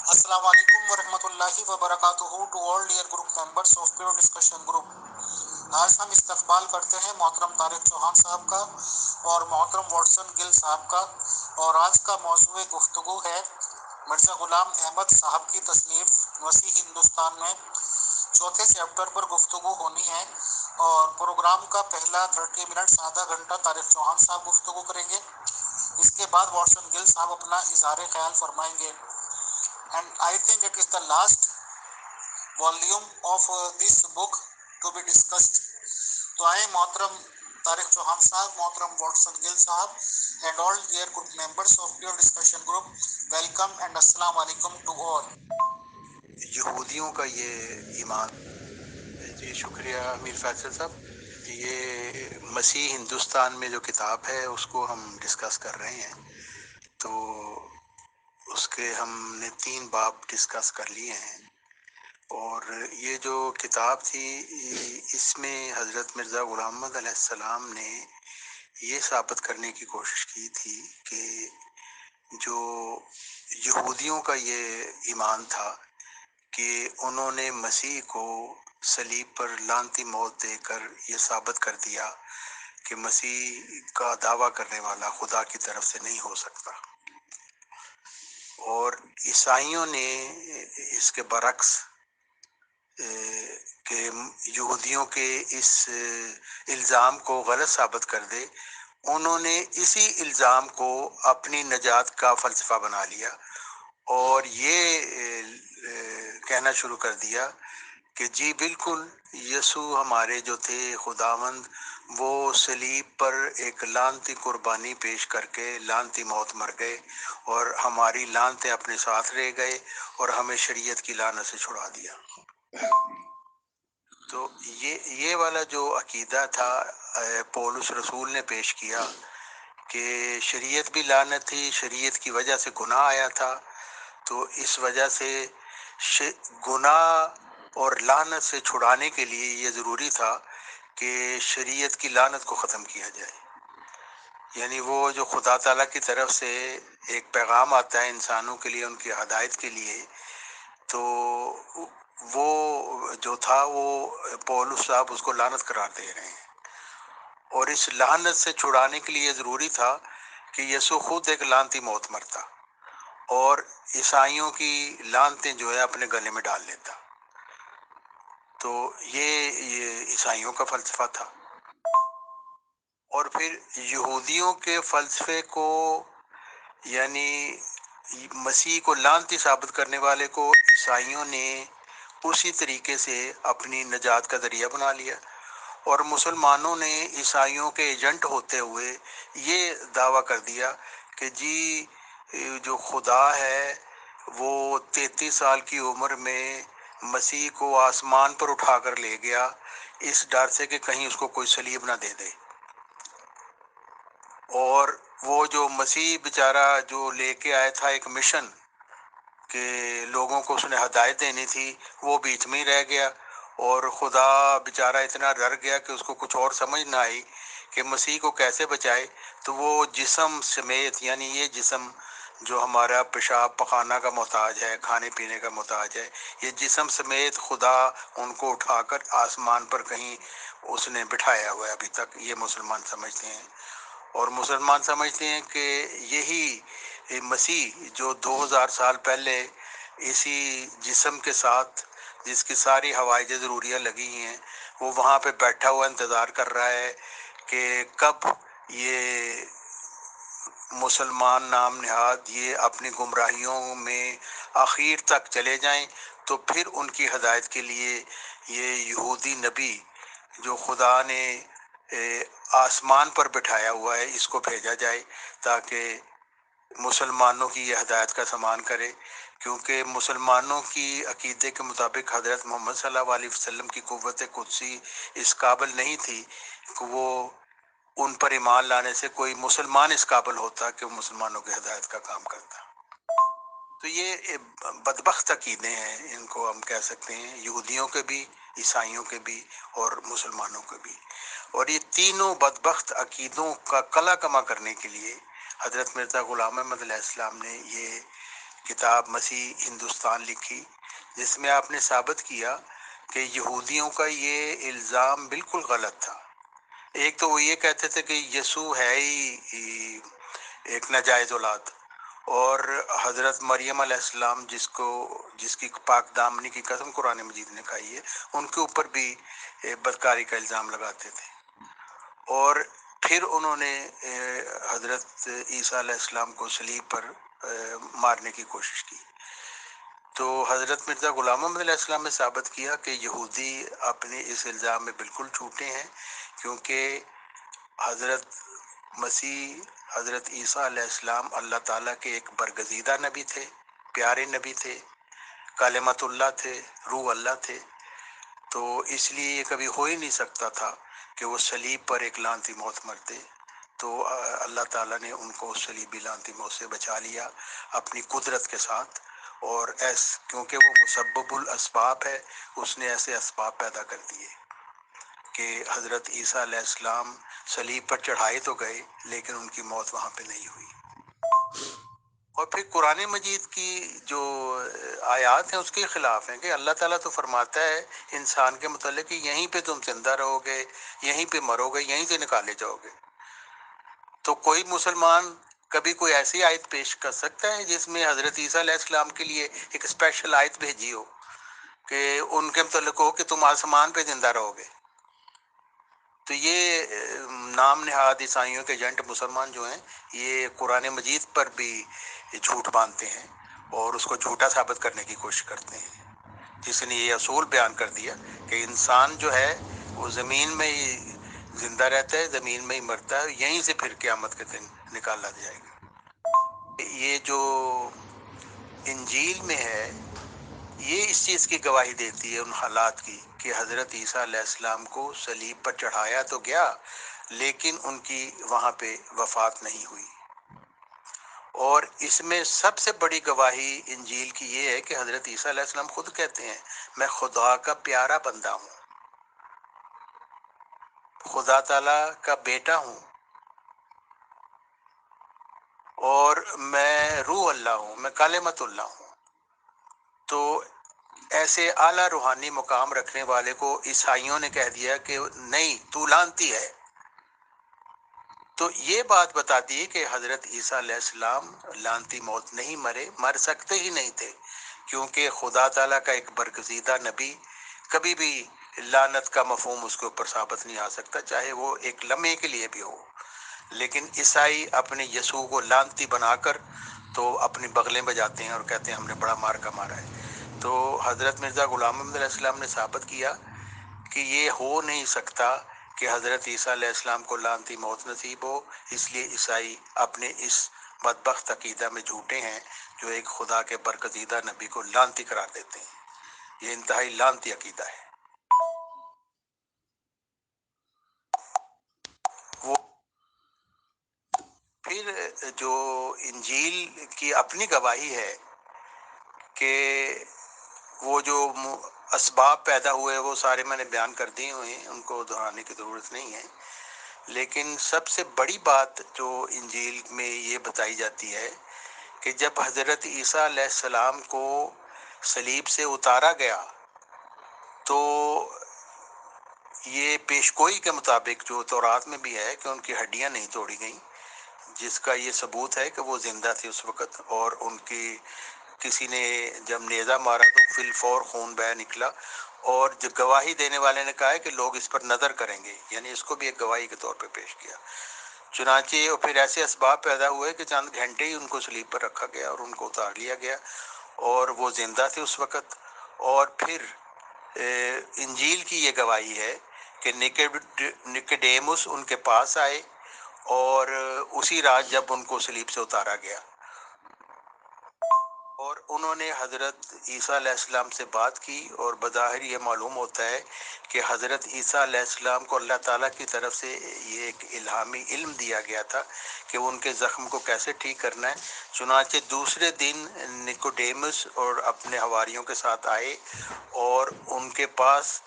السلام علیکم ورحمۃ اللہ وبرکاتہ to all dear group members of pure discussion group. آج ہم استقبال کرتے ہیں محترم طارق چوہان صاحب کا اور محترم واٹسن گل صاحب کا، اور آج کا موضوع گفتگو ہے مرزا غلام احمد صاحب کی تصنیف مسیح ہندوستان میں. چوتھے چیپٹر پر گفتگو ہونی ہے اور پروگرام کا پہلا 30 منٹس آدھا گھنٹہ طارق چوہان صاحب گفتگو کریں گے. اس کے بعد واٹسن گل صاحب اپنا اظہار خیال فرمائیں گے. And I think it is the last volume of this book to be discussed. تو آئے محترم طارق چوہان صاحب، محترم واٹسن گل صاحب and all dear group members of your discussion group, welcome and السلام علیکم to all. یہودیوں کا یہ ایمان. جی شکریہ امیر فیصل صاحب. یہ مسیح ہندوستان میں جو کتاب ہے اس کو ہم ڈسکس کر رہے ہیں. تو اس کے ہم نے 3 باب ڈسکس کر لیے ہیں، اور یہ جو کتاب تھی اس میں حضرت مرزا غلام محمد علیہ السلام نے یہ ثابت کرنے کی کوشش کی تھی کہ جو یہودیوں کا یہ ایمان تھا کہ انہوں نے مسیح کو صلیب پر لعنتی موت دے کر یہ ثابت کر دیا کہ مسیح کا دعویٰ کرنے والا خدا کی طرف سے نہیں ہو سکتا. اور عیسائیوں نے اس کے برعکس کہ یہودیوں کے اس الزام کو غلط ثابت کر دے، انہوں نے اسی الزام کو اپنی نجات کا فلسفہ بنا لیا اور یہ کہنا شروع کر دیا کہ جی بالکل یسوع ہمارے جو تھے خداوند، وہ صلیب پر ایک لعنتی قربانی پیش کر کے لعنتی موت مر گئے اور ہماری لعنتیں اپنے ساتھ لے گئے اور ہمیں شریعت کی لعنت سے چھڑا دیا. تو یہ والا جو عقیدہ تھا پولس رسول نے پیش کیا کہ شریعت بھی لعنت تھی، شریعت کی وجہ سے گناہ آیا تھا، تو اس وجہ سے گناہ اور لعنت سے چھڑانے کے لیے یہ ضروری تھا کہ شریعت کی لعنت کو ختم کیا جائے. یعنی وہ جو خدا تعالیٰ کی طرف سے ایک پیغام آتا ہے انسانوں کے لیے ان کی ہدایت کے لیے، تو وہ جو تھا وہ پولس صاحب اس کو لعنت قرار دے رہے ہیں. اور اس لعنت سے چھڑانے کے لیے ضروری تھا کہ یسوع خود ایک لعنتی موت مرتا اور عیسائیوں کی لعنتیں جو ہے اپنے گلے میں ڈال لیتا. تو یہ عیسائیوں کا فلسفہ تھا. اور پھر یہودیوں کے فلسفے کو، یعنی مسیح کو لعنتی ثابت کرنے والے کو، عیسائیوں نے اسی طریقے سے اپنی نجات کا ذریعہ بنا لیا، اور مسلمانوں نے عیسائیوں کے ایجنٹ ہوتے ہوئے یہ دعویٰ کر دیا کہ جی جو خدا ہے وہ 33 سال کی عمر میں مسیح کو آسمان پر اٹھا کر لے گیا اس ڈر سے کہ کہیں اس کو کوئی صلیب نہ دے دے. اور وہ جو مسیح بیچارہ جو لے کے آیا تھا ایک مشن کہ لوگوں کو اس نے ہدایت دینی تھی، وہ بیچ میں ہی رہ گیا، اور خدا بیچارہ اتنا ڈر گیا کہ اس کو کچھ اور سمجھ نہ آئی کہ مسیح کو کیسے بچائے. تو وہ جسم سمیت، یعنی یہ جسم جو ہمارا پیشاب پخانہ کا محتاج ہے، کھانے پینے کا محتاج ہے، یہ جسم سمیت خدا ان کو اٹھا کر آسمان پر کہیں اس نے بٹھایا ہوا ہے. ابھی تک یہ مسلمان سمجھتے ہیں، اور مسلمان سمجھتے ہیں کہ یہی مسیح جو 2000 سال پہلے اسی جسم کے ساتھ جس کی ساری حوائج ضروریاں لگی ہیں، وہ وہاں پہ بیٹھا ہوا انتظار کر رہا ہے کہ کب یہ مسلمان نام نہاد یہ اپنی گمراہیوں میں آخر تک چلے جائیں تو پھر ان کی ہدایت کے لیے یہ یہودی نبی جو خدا نے آسمان پر بٹھایا ہوا ہے اس کو بھیجا جائے تاکہ مسلمانوں کی یہ ہدایت کا سامان کرے. کیونکہ مسلمانوں کی عقیدے کے مطابق حضرت محمد صلی اللہ علیہ وسلم کی قوت قدسی اس قابل نہیں تھی کہ وہ ان پر ایمان لانے سے کوئی مسلمان اس قابل ہوتا کہ وہ مسلمانوں کی ہدایت کا کام کرتا۔ تو یہ بدبخت عقیدے ہیں، ان کو ہم کہہ سکتے ہیں، یہودیوں کے بھی، عیسائیوں کے بھی اور مسلمانوں کے بھی۔ اور یہ تینوں بدبخت عقیدوں کا کلا کما کرنے کے لیے حضرت مرزا غلام احمد علیہ السلام نے یہ کتاب مسیح ہندوستان لکھی، جس میں آپ نے ثابت کیا کہ یہودیوں کا یہ الزام بالکل غلط تھا۔ ایک تو وہ یہ کہتے تھے کہ یسوع ہے ہی ایک ناجائز اولاد، اور حضرت مریم علیہ السلام جس کی پاک دامنی کی قسم قرآن مجید نے کھائی ہے، ان کے اوپر بھی بدکاری کا الزام لگاتے تھے۔ اور پھر انہوں نے حضرت عیسیٰ علیہ السلام کو صلیب پر مارنے کی کوشش کی۔ تو حضرت مرزا غلام احمد علیہ السلام نے ثابت کیا کہ یہودی اپنے اس الزام میں بالکل جھوٹے ہیں، کیونکہ حضرت مسیح حضرت عیسیٰ علیہ السلام اللہ تعالیٰ کے ایک برگزیدہ نبی تھے، پیارے نبی تھے، کلمت اللہ تھے، روح اللہ تھے۔ تو اس لیے یہ کبھی ہو ہی نہیں سکتا تھا کہ وہ صلیب پر ایک لعنتی موت مرتے۔ تو اللہ تعالیٰ نے ان کو صلیبی لعنتی موت سے بچا لیا اپنی قدرت کے ساتھ، اور کیونکہ وہ مسبب الاسباب ہے، اس نے ایسے اسباب پیدا کر دیے کہ حضرت عیسیٰ علیہ السلام صلیب پر چڑھائے تو گئے لیکن ان کی موت وہاں پہ نہیں ہوئی۔ اور پھر قرآن مجید کی جو آیات ہیں اس کے خلاف ہیں کہ اللہ تعالیٰ تو فرماتا ہے انسان کے متعلق کہ یہیں پہ تم زندہ رہو گے، یہیں پہ مرو گے، یہیں سے نکالے جاؤ گے۔ تو کوئی مسلمان کبھی کوئی ایسی آیت پیش کر سکتا ہے جس میں حضرت عیسیٰ علیہ السلام کے لیے ایک اسپیشل آیت بھیجی ہو کہ ان کے متعلق ہو کہ تم آسمان پہ زندہ رہو گے؟ تو یہ نام نہاد عیسائیوں کے ایجنٹ مسلمان جو ہیں، یہ قرآن مجید پر بھی جھوٹ باندھتے ہیں اور اس کو جھوٹا ثابت کرنے کی کوشش کرتے ہیں، جس نے یہ اصول بیان کر دیا کہ انسان جو ہے وہ زمین میں ہی زندہ رہتا ہے، زمین میں ہی مرتا ہے، یہیں سے پھر قیامت کے دن نکالا جائے گا۔ یہ جو انجیل میں ہے یہ اس چیز کی گواہی دیتی ہے ان حالات کی کہ حضرت عیسیٰ علیہ السلام کو صلیب پر چڑھایا تو گیا لیکن ان کی وہاں پہ وفات نہیں ہوئی۔ اور اس میں سب سے بڑی گواہی انجیل کی یہ ہے کہ حضرت عیسیٰ علیہ السلام خود کہتے ہیں میں خدا کا پیارا بندہ ہوں، خدا تعالیٰ کا بیٹا ہوں، اور میں روح اللہ ہوں، میں کلمت اللہ ہوں۔ تو ایسے اعلیٰ روحانی مقام رکھنے والے کو عیسائیوں نے کہہ دیا کہ نہیں تو لعنتی ہے۔ تو یہ بات بتاتی ہے کہ حضرت عیسیٰ علیہ السلام لعنتی موت نہیں مر سکتے ہی نہیں تھے، کیونکہ خدا تعالیٰ کا ایک برگزیدہ نبی کبھی بھی لعنت کا مفہوم اس کے اوپر ثابت نہیں آ سکتا، چاہے وہ ایک لمحے کے لیے بھی ہو۔ لیکن عیسائی اپنے یسوع کو لعنتی بنا کر تو اپنی بغلیں بجاتے ہیں اور کہتے ہیں ہم نے بڑا مار کا مارا ہے۔ تو حضرت مرزا غلام احمد علیہ السلام نے ثابت کیا کہ یہ ہو نہیں سکتا کہ حضرت عیسیٰ علیہ السلام کو لعنتی موت نصیب ہو، اس لیے عیسائی اپنے اس بدبخت عقیدہ میں جھوٹے ہیں جو ایک خدا کے برگزیدہ نبی کو لعنتی قرار دیتے ہیں۔ یہ انتہائی لعنتی عقیدہ ہے۔ وہ پھر جو انجیل کی اپنی گواہی ہے کہ وہ جو اسباب پیدا ہوئے وہ سارے میں نے بیان کر دیے ہوئے ہیں، ان کو دہرانے کی ضرورت نہیں ہے۔ لیکن سب سے بڑی بات جو انجیل میں یہ بتائی جاتی ہے کہ جب حضرت عیسیٰ علیہ السلام کو صلیب سے اتارا گیا تو یہ پیشگوئی کے مطابق جو تورات میں بھی ہے کہ ان کی ہڈیاں نہیں توڑی گئیں، جس کا یہ ثبوت ہے کہ وہ زندہ تھے اس وقت، اور ان کی کسی نے جب نیزہ مارا تو فی الفور خون بہہ نکلا، اور جو گواہی دینے والے نے کہا ہے کہ لوگ اس پر نظر کریں گے، یعنی اس کو بھی ایک گواہی کے طور پہ پیش کیا۔ چنانچہ اور پھر ایسے اسباب پیدا ہوئے کہ چند گھنٹے ہی ان کو صلیب پر رکھا گیا اور ان کو اتار لیا گیا، اور وہ زندہ تھے اس وقت۔ اور پھر انجیل کی یہ گواہی ہے کہ نکڈیمس ان کے پاس آئے، اور اسی رات جب ان کو صلیب سے اتارا گیا، اور انہوں نے حضرت عیسیٰ علیہ السلام سے بات کی، اور بظاہر یہ معلوم ہوتا ہے کہ حضرت عیسیٰ علیہ السلام کو اللہ تعالیٰ کی طرف سے یہ ایک الہامی علم دیا گیا تھا کہ ان کے زخم کو کیسے ٹھیک کرنا ہے۔ چنانچہ دوسرے دن نکوڈیمس اور اپنے حواریوں کے ساتھ آئے، اور ان کے پاس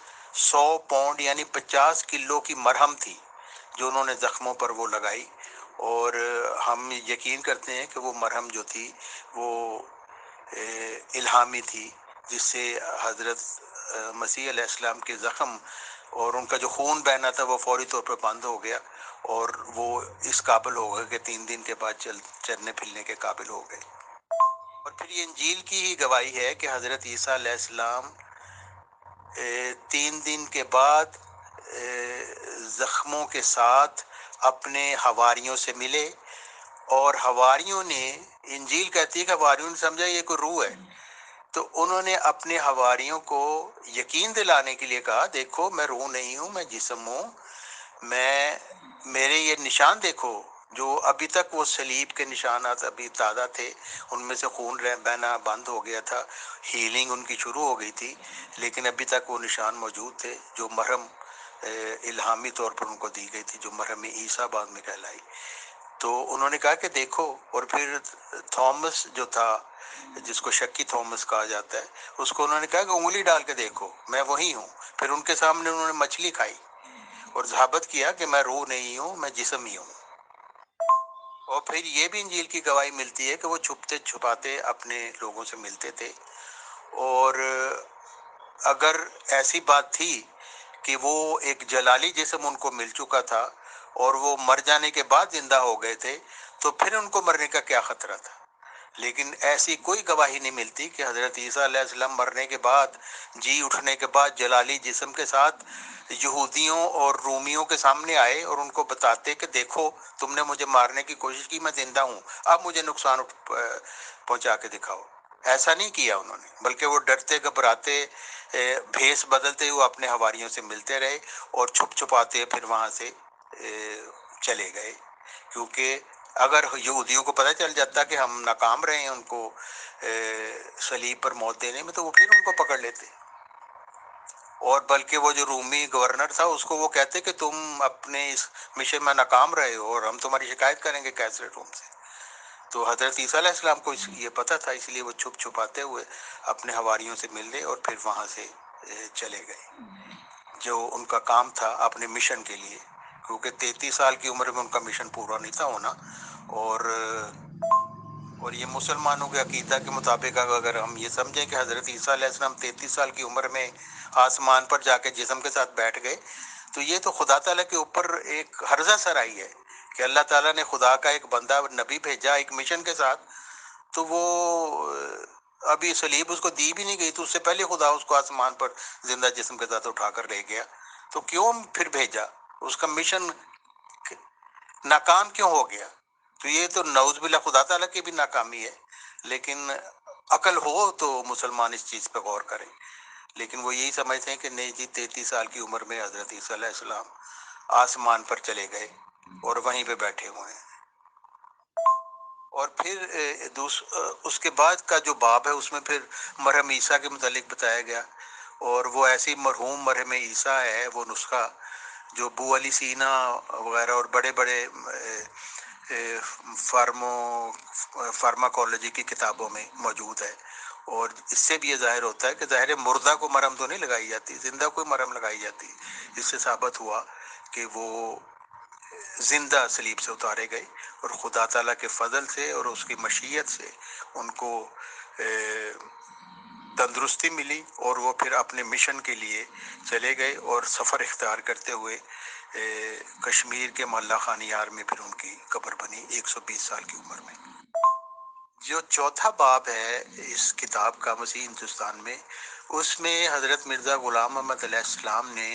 100 پاؤنڈ یعنی 50 کلو کی مرہم تھی جو انہوں نے زخموں پر وہ لگائی، اور ہم یقین کرتے ہیں کہ وہ مرہم جو تھی وہ الہامی تھی، جس سے حضرت مسیح علیہ السلام کے زخم اور ان کا جو خون بہنا تھا وہ فوری طور پر بند ہو گیا، اور وہ اس قابل ہو گئے کہ 3 دن کے بعد چلنے پھرنے کے قابل ہو گئے۔ اور پھر یہ انجیل کی ہی گواہی ہے کہ حضرت عیسیٰ علیہ السلام 3 دن کے بعد زخموں کے ساتھ اپنے حواریوں سے ملے، اور حواریوں نے، انجیل کہتی ہے کہ حواریوں نے سمجھا یہ کوئی روح ہے، تو انہوں نے اپنے حواریوں کو یقین دلانے کے لیے کہا دیکھو میں روح نہیں ہوں، میں جسم ہوں، میرے یہ نشان دیکھو جو ابھی تک وہ صلیب کے نشانات ابھی تازہ تھے، ان میں سے خون بہنا بند ہو گیا تھا، ہیلنگ ان کی شروع ہو گئی تھی، لیکن ابھی تک وہ نشان موجود تھے جو مرہم الہامی طور پر ان کو دی گئی تھی، جو مرہم عیسیٰ بعد میں کہلائی۔ تو انہوں نے کہا کہ دیکھو، اور پھر تھامس جو تھا جس کو شکی تھامس کہا جاتا ہے، اس کو انہوں نے کہا کہ انگلی ڈال کے دیکھو میں وہی ہوں۔ پھر ان کے سامنے انہوں نے مچھلی کھائی اور ثابت کیا کہ میں روح نہیں ہوں، میں جسم ہی ہوں۔ اور پھر یہ بھی انجیل کی گواہی ملتی ہے کہ وہ چھپتے چھپاتے اپنے لوگوں سے ملتے تھے، اور اگر ایسی بات تھی کہ وہ ایک جلالی جسم ان کو مل چکا تھا اور وہ مر جانے کے بعد زندہ ہو گئے تھے، تو پھر ان کو مرنے کا کیا خطرہ تھا؟ لیکن ایسی کوئی گواہی نہیں ملتی کہ حضرت عیسیٰ علیہ السلام مرنے کے بعد، جی اٹھنے کے بعد جلالی جسم کے ساتھ یہودیوں اور رومیوں کے سامنے آئے اور ان کو بتاتے کہ دیکھو تم نے مجھے مارنے کی کوشش کی، میں زندہ ہوں، اب مجھے نقصان پہنچا کے دکھاؤ۔ ایسا نہیں کیا انہوں نے، بلکہ وہ ڈرتے گھبراتے بھیس بدلتے ہوئے اپنے حواریوں سے ملتے رہے اور چھپ چھپاتے پھر وہاں سے چلے گئے، کیونکہ اگر یہودیوں کو پتہ چل جاتا کہ ہم ناکام رہے ہیں ان کو صلیب پر موت دینے میں، تو وہ پھر ان کو پکڑ لیتے، اور بلکہ وہ جو رومی گورنر تھا اس کو وہ کہتے کہ تم اپنے اس مشن میں ناکام رہے ہو اور ہم تمہاری شکایت کریں گے کیسر روم سے۔ تو حضرت عیسیٰ علیہ السلام کو یہ پتہ تھا، اس لیے وہ چھپ چھپاتے ہوئے اپنے حواریوں سے ملے اور پھر وہاں سے چلے گئے، جو ان کا کام تھا اپنے مشن کے لیے، کیونکہ 33 سال کی عمر میں ان کا مشن پورا نہیں تھا ہونا۔ اور یہ مسلمانوں کے عقیدہ کے مطابق اگر ہم یہ سمجھیں کہ حضرت عیسیٰ علیہ السلام 33 سال کی عمر میں آسمان پر جا کے جسم کے ساتھ بیٹھ گئے، تو یہ تو خدا تعالیٰ کے اوپر ایک ہرزہ سرائی ہے کہ اللہ تعالیٰ نے خدا کا ایک بندہ نبی بھیجا ایک مشن کے ساتھ، تو وہ ابھی صلیب اس کو دی بھی نہیں گئی، تو اس سے پہلے خدا اس کو آسمان پر زندہ جسم کے ساتھ اٹھا کر لے گیا، تو کیوں پھر بھیجا؟ اس کا مشن ناکام کیوں ہو گیا؟ تو یہ تو نعوذ باللہ خدا تعالیٰ کی بھی ناکامی ہے، لیکن عقل ہو تو مسلمان اس چیز پہ غور کریں، لیکن وہ یہی سمجھتے ہیں کہ نہیں جی 33 سال کی عمر میں حضرت عیسیٰ علیہ السلام آسمان پر چلے گئے اور وہیں پہ بیٹھے ہوئے ہیں۔ اور پھر اس کے بعد کا جو باب ہے اس میں پھر مرہم عیسیٰ کے متعلق بتایا گیا، اور وہ ایسی مرحوم مرہم عیسیٰ ہے، وہ نسخہ جو بو علی سینا وغیرہ اور بڑے بڑے فارماکولوجی کی کتابوں میں موجود ہے، اور اس سے بھی یہ ظاہر ہوتا ہے کہ ظاہر مردہ کو مرہم تو نہیں لگائی جاتی، زندہ کوئی مرہم لگائی جاتی۔ اس سے ثابت ہوا کہ وہ زندہ صلیب سے اتارے گئے، اور خدا تعالیٰ کے فضل سے اور اس کی مشیت سے ان کو تندرستی ملی، اور وہ پھر اپنے مشن کے لیے چلے گئے، اور سفر اختیار کرتے ہوئے کشمیر کے محلہ خانیار میں پھر ان کی قبر بنی 120 سال کی عمر میں۔ جو چوتھا باب ہے اس کتاب کا مسیح ہندوستان میں، اس میں حضرت مرزا غلام محمد علیہ السلام نے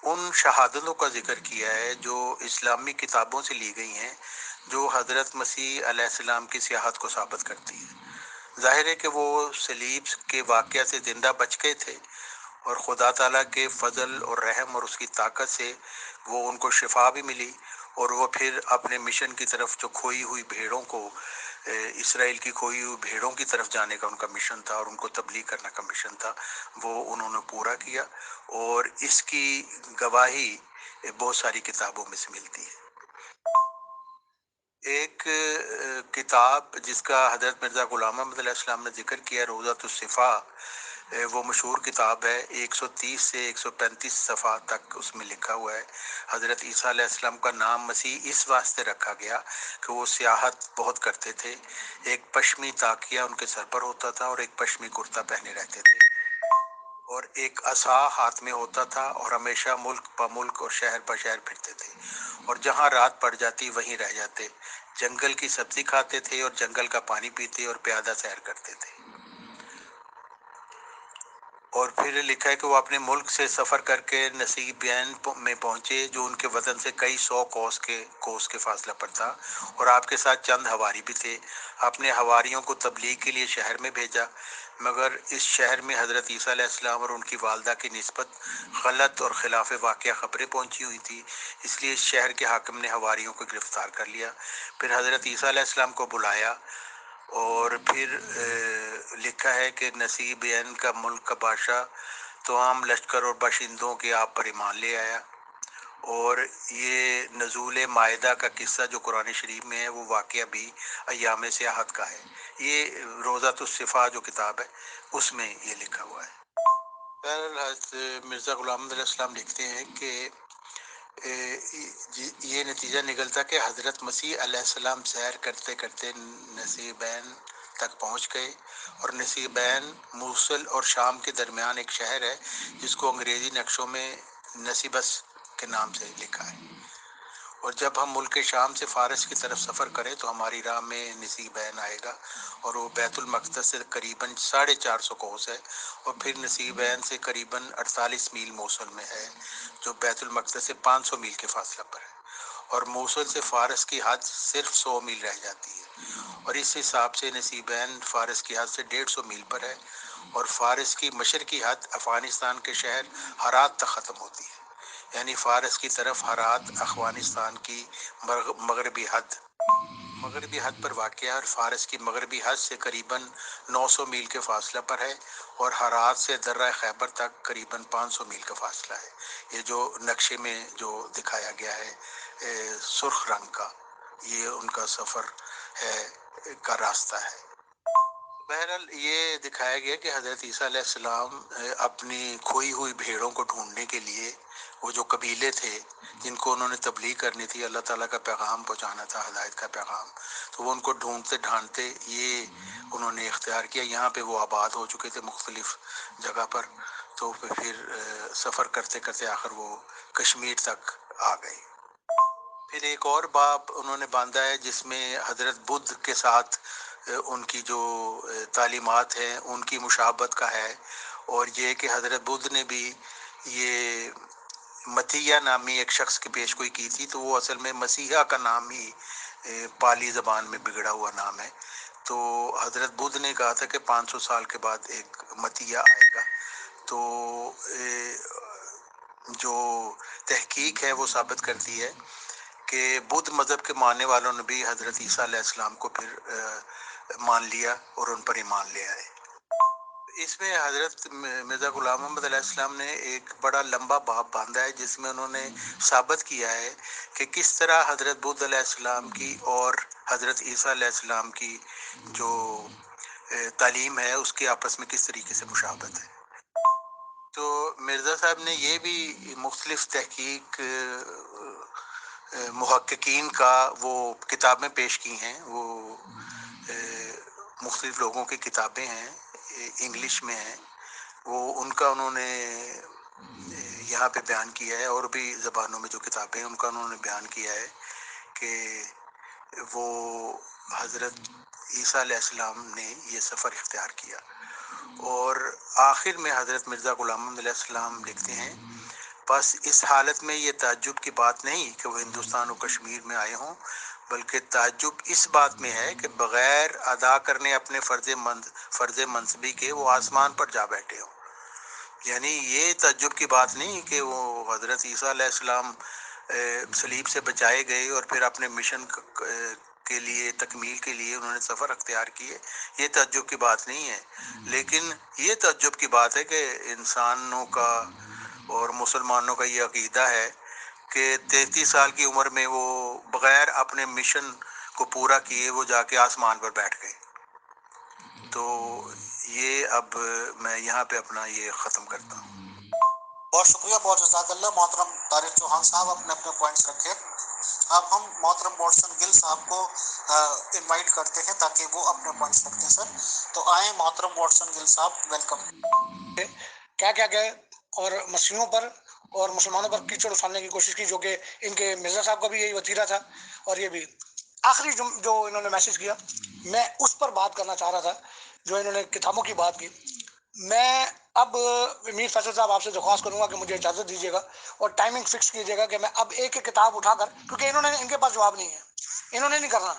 ان شہادتوں کا ذکر کیا ہے جو اسلامی کتابوں سے لی گئی ہیں، جو حضرت مسیح علیہ السلام کی سیاحت کو ثابت کرتی ہے۔ ظاہر ہے کہ وہ صلیب کے واقعہ سے زندہ بچ گئے تھے، اور خدا تعالیٰ کے فضل اور رحم اور اس کی طاقت سے وہ ان کو شفا بھی ملی، اور وہ پھر اپنے مشن کی طرف جو کھوئی ہوئی بھیڑوں کو اسرائیل کی کھوئی ہوئی بھیڑوں کی طرف جانے کا ان کا مشن تھا اور ان کو تبلیغ کرنے کا مشن تھا، وہ انہوں نے پورا کیا، اور اس کی گواہی بہت ساری کتابوں میں سے ملتی ہے۔ ایک کتاب جس کا حضرت مرزا غلام احمد علیہ السلام نے ذکر کیا، روضۃ الصفا، وہ مشہور کتاب ہے، 130 سے 135 صفحات تک اس میں لکھا ہوا ہے۔ حضرت عیسیٰ علیہ السلام کا نام مسیح اس واسطے رکھا گیا کہ وہ سیاحت بہت کرتے تھے، ایک پشمی تاکیہ ان کے سر پر ہوتا تھا اور ایک پشمی کرتا پہنے رہتے تھے، اور ایک عصا ہاتھ میں ہوتا تھا، اور ہمیشہ ملک پہ ملک اور شہر پہ شہر پھرتے تھے، اور جہاں رات پڑ جاتی وہیں رہ جاتے، جنگل کی سبزی کھاتے تھے اور جنگل کا پانی پیتے اور پیادہ سیر کرتے تھے۔ اور پھر لکھا ہے کہ وہ اپنے ملک سے سفر کر کے نصیبین میں پہنچے، جو ان کے وطن سے کئی سو کوس کے فاصلہ پر تھا، اور آپ کے ساتھ چند ہواری بھی تھے۔ اپنے ہواریوں کو تبلیغ کے لیے شہر میں بھیجا، مگر اس شہر میں حضرت عیسیٰ علیہ السلام اور ان کی والدہ کی نسبت غلط اور خلاف واقعہ خبریں پہنچی ہوئی تھی، اس لیے اس شہر کے حاکم نے ہواریوں کو گرفتار کر لیا، پھر حضرت عیسیٰ علیہ السلام کو بلایا، اور پھر لکھا ہے کہ نصیبین کا ملک کا بادشاہ تمام لشکر اور باشندوں کے آپ پر ایمان لے آیا۔ اور یہ نزول مائدہ کا قصہ جو قرآن شریف میں ہے، وہ واقعہ بھی ایام سیاحت کا ہے۔ یہ روضۃ الصفا جو کتاب ہے اس میں یہ لکھا ہوا ہے۔ حضرت مرزا غلام علیہ السلام لکھتے ہیں کہ یہ نتیجہ نکلتا کہ حضرت مسیح علیہ السلام سیر کرتے کرتے نصیبین تک پہنچ گئے، اور نصیبین موصل اور شام کے درمیان ایک شہر ہے جس کو انگریزی نقشوں میں نصیبس کے نام سے لکھا ہے، اور جب ہم ملک شام سے فارس کی طرف سفر کریں تو ہماری راہ میں نصیبین آئے گا، اور وہ بیت المقدس سے قریباً 450 کوس ہے، اور پھر نصیبین سے قریباً 48 میل موصل میں ہے، جو بیت المقدس سے 500 میل کے فاصلہ پر ہے، اور موصل سے فارس کی حد صرف 100 میل رہ جاتی ہے، اور اس حساب سے نصیبین فارس کی حد سے 150 میل پر ہے، اور فارس کی مشرقی حد افغانستان کے شہر ہرات تک ختم ہوتی ہے، یعنی فارس کی طرف ہرات افغانستان کی مغربی حد پر واقع ہے، اور فارس کی مغربی حد سے قریباً 900 میل کے فاصلہ پر ہے، اور ہرات سے درہ خیبر تک قریباً 500 میل کا فاصلہ ہے۔ یہ جو نقشے میں جو دکھایا گیا ہے سرخ رنگ کا، یہ ان کا سفر ہے کا راستہ ہے۔ بہرحال یہ دکھایا گیا کہ حضرت عیسیٰ علیہ السلام اپنی کھوئی ہوئی بھیڑوں کو ڈھونڈنے کے لیے، وہ جو قبیلے تھے جن کو انہوں نے تبلیغ کرنی تھی، اللہ تعالیٰ کا پیغام پہنچانا تھا، ہدایت کا پیغام، تو وہ ان کو ڈھونڈتے ڈھانڈتے یہ انہوں نے اختیار کیا۔ یہاں پہ وہ آباد ہو چکے تھے مختلف جگہ پر، تو پھر سفر کرتے کرتے آخر وہ کشمیر تک آ گئے۔ پھر ایک اور باب انہوں نے باندھا ہے جس میں حضرت بدھ کے ساتھ ان کی جو تعلیمات ہیں ان کی مشابہت کا ہے، اور یہ کہ حضرت بدھ نے بھی یہ متیہ نامی ایک شخص کی پیش گوئی کی تھی، تو وہ اصل میں مسیحا کا نام ہی پالی زبان میں بگڑا ہوا نام ہے، تو حضرت بدھ نے کہا تھا کہ 500 سال کے بعد ایک متیہ آئے گا، تو جو تحقیق ہے وہ ثابت کرتی ہے کہ بدھ مذہب کے ماننے والوں نے بھی حضرت عیسیٰ علیہ السلام کو پھر مان لیا اور ان پر ایمان لے آئے۔ اس میں حضرت مرزا غلام احمد علیہ السلام نے ایک بڑا لمبا باب باندھا ہے جس میں انہوں نے ثابت کیا ہے کہ کس طرح حضرت بدھ علیہ السلام کی اور حضرت عیسیٰ علیہ السلام کی جو تعلیم ہے اس کی آپس میں کس طریقے سے مشابہت ہے۔ تو مرزا صاحب نے یہ بھی مختلف تحقیق محققین کا وہ کتابیں پیش کی ہیں، وہ مختلف لوگوں کی کتابیں ہیں، انگلش میں ہیں، وہ ان کا انہوں نے یہاں پہ بیان کیا ہے، اور بھی زبانوں میں جو کتابیں ہیں ان کا انہوں نے بیان کیا ہے کہ وہ حضرت عیسیٰ علیہ السلام نے یہ سفر اختیار کیا، اور آخر میں حضرت مرزا غلام احمد علیہ السلام لکھتے ہیں، بس اس حالت میں یہ تعجب کی بات نہیں کہ وہ ہندوستان و کشمیر میں آئے ہوں، بلکہ تعجب اس بات میں ہے کہ بغیر ادا کرنے اپنے فرض منصبی کے وہ آسمان پر جا بیٹھے ہوں۔ یعنی یہ تعجب کی بات نہیں کہ وہ حضرت عیسیٰ علیہ السلام صلیب سے بچائے گئے اور پھر اپنے مشن کے لیے تکمیل کے لیے انہوں نے سفر اختیار کیے، یہ تعجب کی بات نہیں ہے، لیکن یہ تعجب کی بات ہے کہ انسانوں کا اور مسلمانوں کا یہ عقیدہ ہے کہ 33 سال کی عمر میں وہ بغیر اپنے مشن کو پورا کیے وہ جا کے آسمان پر بیٹھ گئے. تو یہ اب میں یہاں پہ اپنا یہ ختم کرتا ہوں. بہت شکریہ، بہت جزاک اللہ. محترم طارق چوہان صاحب اپنے اپنے پوائنٹس رکھے. اب ہم محترم واٹسن گل صاحب کو انوائٹ کرتے ہیں تاکہ وہ اپنے پوائنٹس رکھیں. سر تو آئیں محترم واٹسن گل صاحب، ویلکم. کیا گئے اور مسیحیوں پر اور مسلمانوں پر کیچڑ اچھالنے کی کوشش کی، جو کہ ان کے مرزا صاحب کا بھی یہی وتیرہ تھا. اور یہ بھی آخری جو انہوں نے میسج کیا، میں اس پر بات کرنا چاہ رہا تھا جو انہوں نے کتابوں کی بات کی. میں اب میر فیصل صاحب آپ سے درخواست کروں گا کہ مجھے اجازت دیجیے گا اور ٹائمنگ فکس کیجیے گا کہ میں اب ایک ایک کتاب اٹھا کر، کیونکہ ان کے پاس جواب نہیں ہے، انہوں نے نہیں کرنا،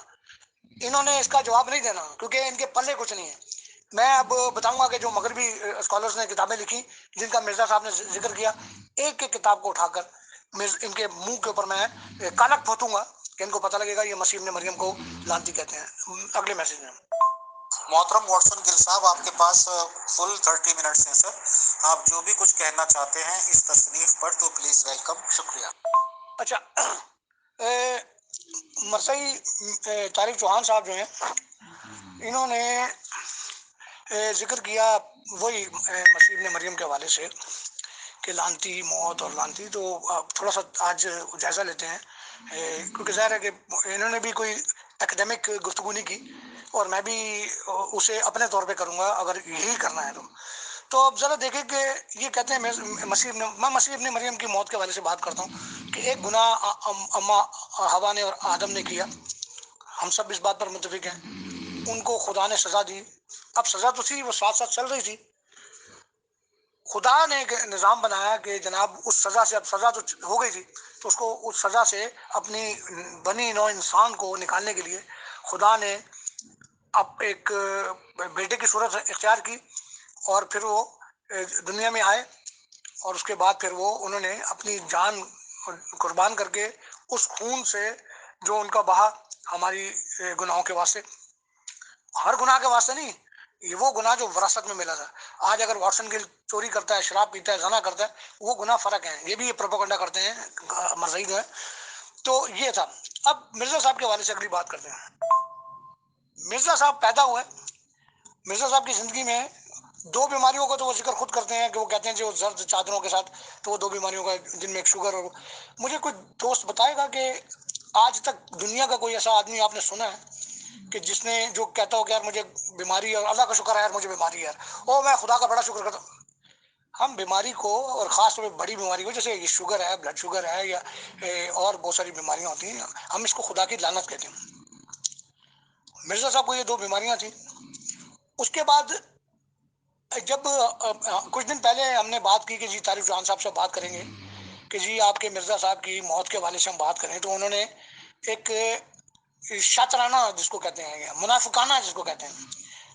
انہوں نے اس کا جواب نہیں دینا کیونکہ ان کے پلے کچھ نہیں ہے. میں اب بتاؤں گا کہ جو مغربی اسکالرز نے کتابیں لکھی جن کا مرزا صاحب نے ذکر کیا، ایک ایک کتاب کو اٹھا کر ان کے منہ کے اوپر میں کالک پھوتوں گا کہ ان کو پتہ لگے گا یہ مسیح ابن مریم کو لانتی کہتے ہیں. اگلے میسج میں محترم واٹسن گل صاحب آپ کے پاس فل 30 منٹس ہیں. سر آپ جو بھی کچھ کہنا چاہتے ہیں اس تصنیف پر تو پلیز ویلکم. شکریہ. اچھا، مرثئی طارق چوہان صاحب جو ہیں انہوں نے ذکر کیا وہی مسیح ابن مریم کے حوالے سے کہ لانتی موت اور لانتی. تو تھوڑا سا آج جائزہ لیتے ہیں کیونکہ ظاہر ہے کہ انہوں نے بھی کوئی اکیڈمک گفتگو نہیں کی اور میں بھی اسے اپنے طور پہ کروں گا اگر یہی کرنا ہے تو اب ذرا دیکھیں کہ یہ کہتے ہیں میں مسیح ابن مریم کی موت کے حوالے سے بات کرتا ہوں کہ ایک گناہ اما حوا نے اور آدم نے کیا، ہم سب اس بات پر متفق ہیں. ان کو خدا نے سزا دی، اب سزا تو تھی وہ ساتھ ساتھ چل رہی تھی. خدا نے ایک نظام بنایا کہ جناب اس سزا سے، اب سزا تو ہو گئی تھی تو اس کو اس سزا سے اپنی بنی نوع انسان کو نکالنے کے لیے خدا نے اب ایک بیٹے کی صورت اختیار کی اور پھر وہ دنیا میں آئے اور اس کے بعد پھر وہ انہوں نے اپنی جان قربان کر کے اس خون سے جو ان کا بہا ہماری گناہوں کے واسطے، ہر گناہ کے واسطے نہیں، یہ وہ گناہ جو وراثت میں ملا تھا. آج اگر واٹسن گل چوری کرتا ہے، شراب پیتا ہے، زنا کرتا ہے، وہ گناہ فرق ہیں، یہ بھی یہ پروپیگنڈا کرتے ہیں مرزائی جو ہے. تو یہ تھا. اب مرزا صاحب کے حوالے سے اگلی بات کرتے ہیں. مرزا صاحب پیدا ہوئے، مرزا صاحب کی زندگی میں دو بیماریوں کا تو وہ ذکر خود کرتے ہیں کہ وہ کہتے ہیں جو زرد چادروں کے ساتھ، تو وہ دو بیماریوں کا جن میں ایک شوگر. اور مجھے کوئی دوست بتائے گا کہ آج تک دنیا کا کوئی ایسا آدمی آپ نے سنا ہے کہ جس نے جو کہتا ہو کہ یار مجھے بیماری ہے اور اللہ کا شکر ہے یار مجھے بیماری ہے یار او میں خدا کا بڑا شکر کرتا ہوں. ہم بیماری کو، اور خاص طور پہ بڑی بیماری کو، جیسے یہ شوگر ہے، بلڈ شوگر ہے یا اور بہت ساری بیماریاں ہوتی ہیں، ہم اس کو خدا کی لعنت کہتے ہیں. مرزا صاحب کو یہ دو بیماریاں تھیں. اس کے بعد جب کچھ دن پہلے ہم نے بات کی کہ جی طارق چوہان صاحب سے بات کریں گے کہ جی آپ کے مرزا صاحب کی موت کے حوالے سے ہم بات کریں، تو انہوں نے ایک شاطرانہ جس کو کہتے ہیں، منافقانہ جس کو کہتے ہیں،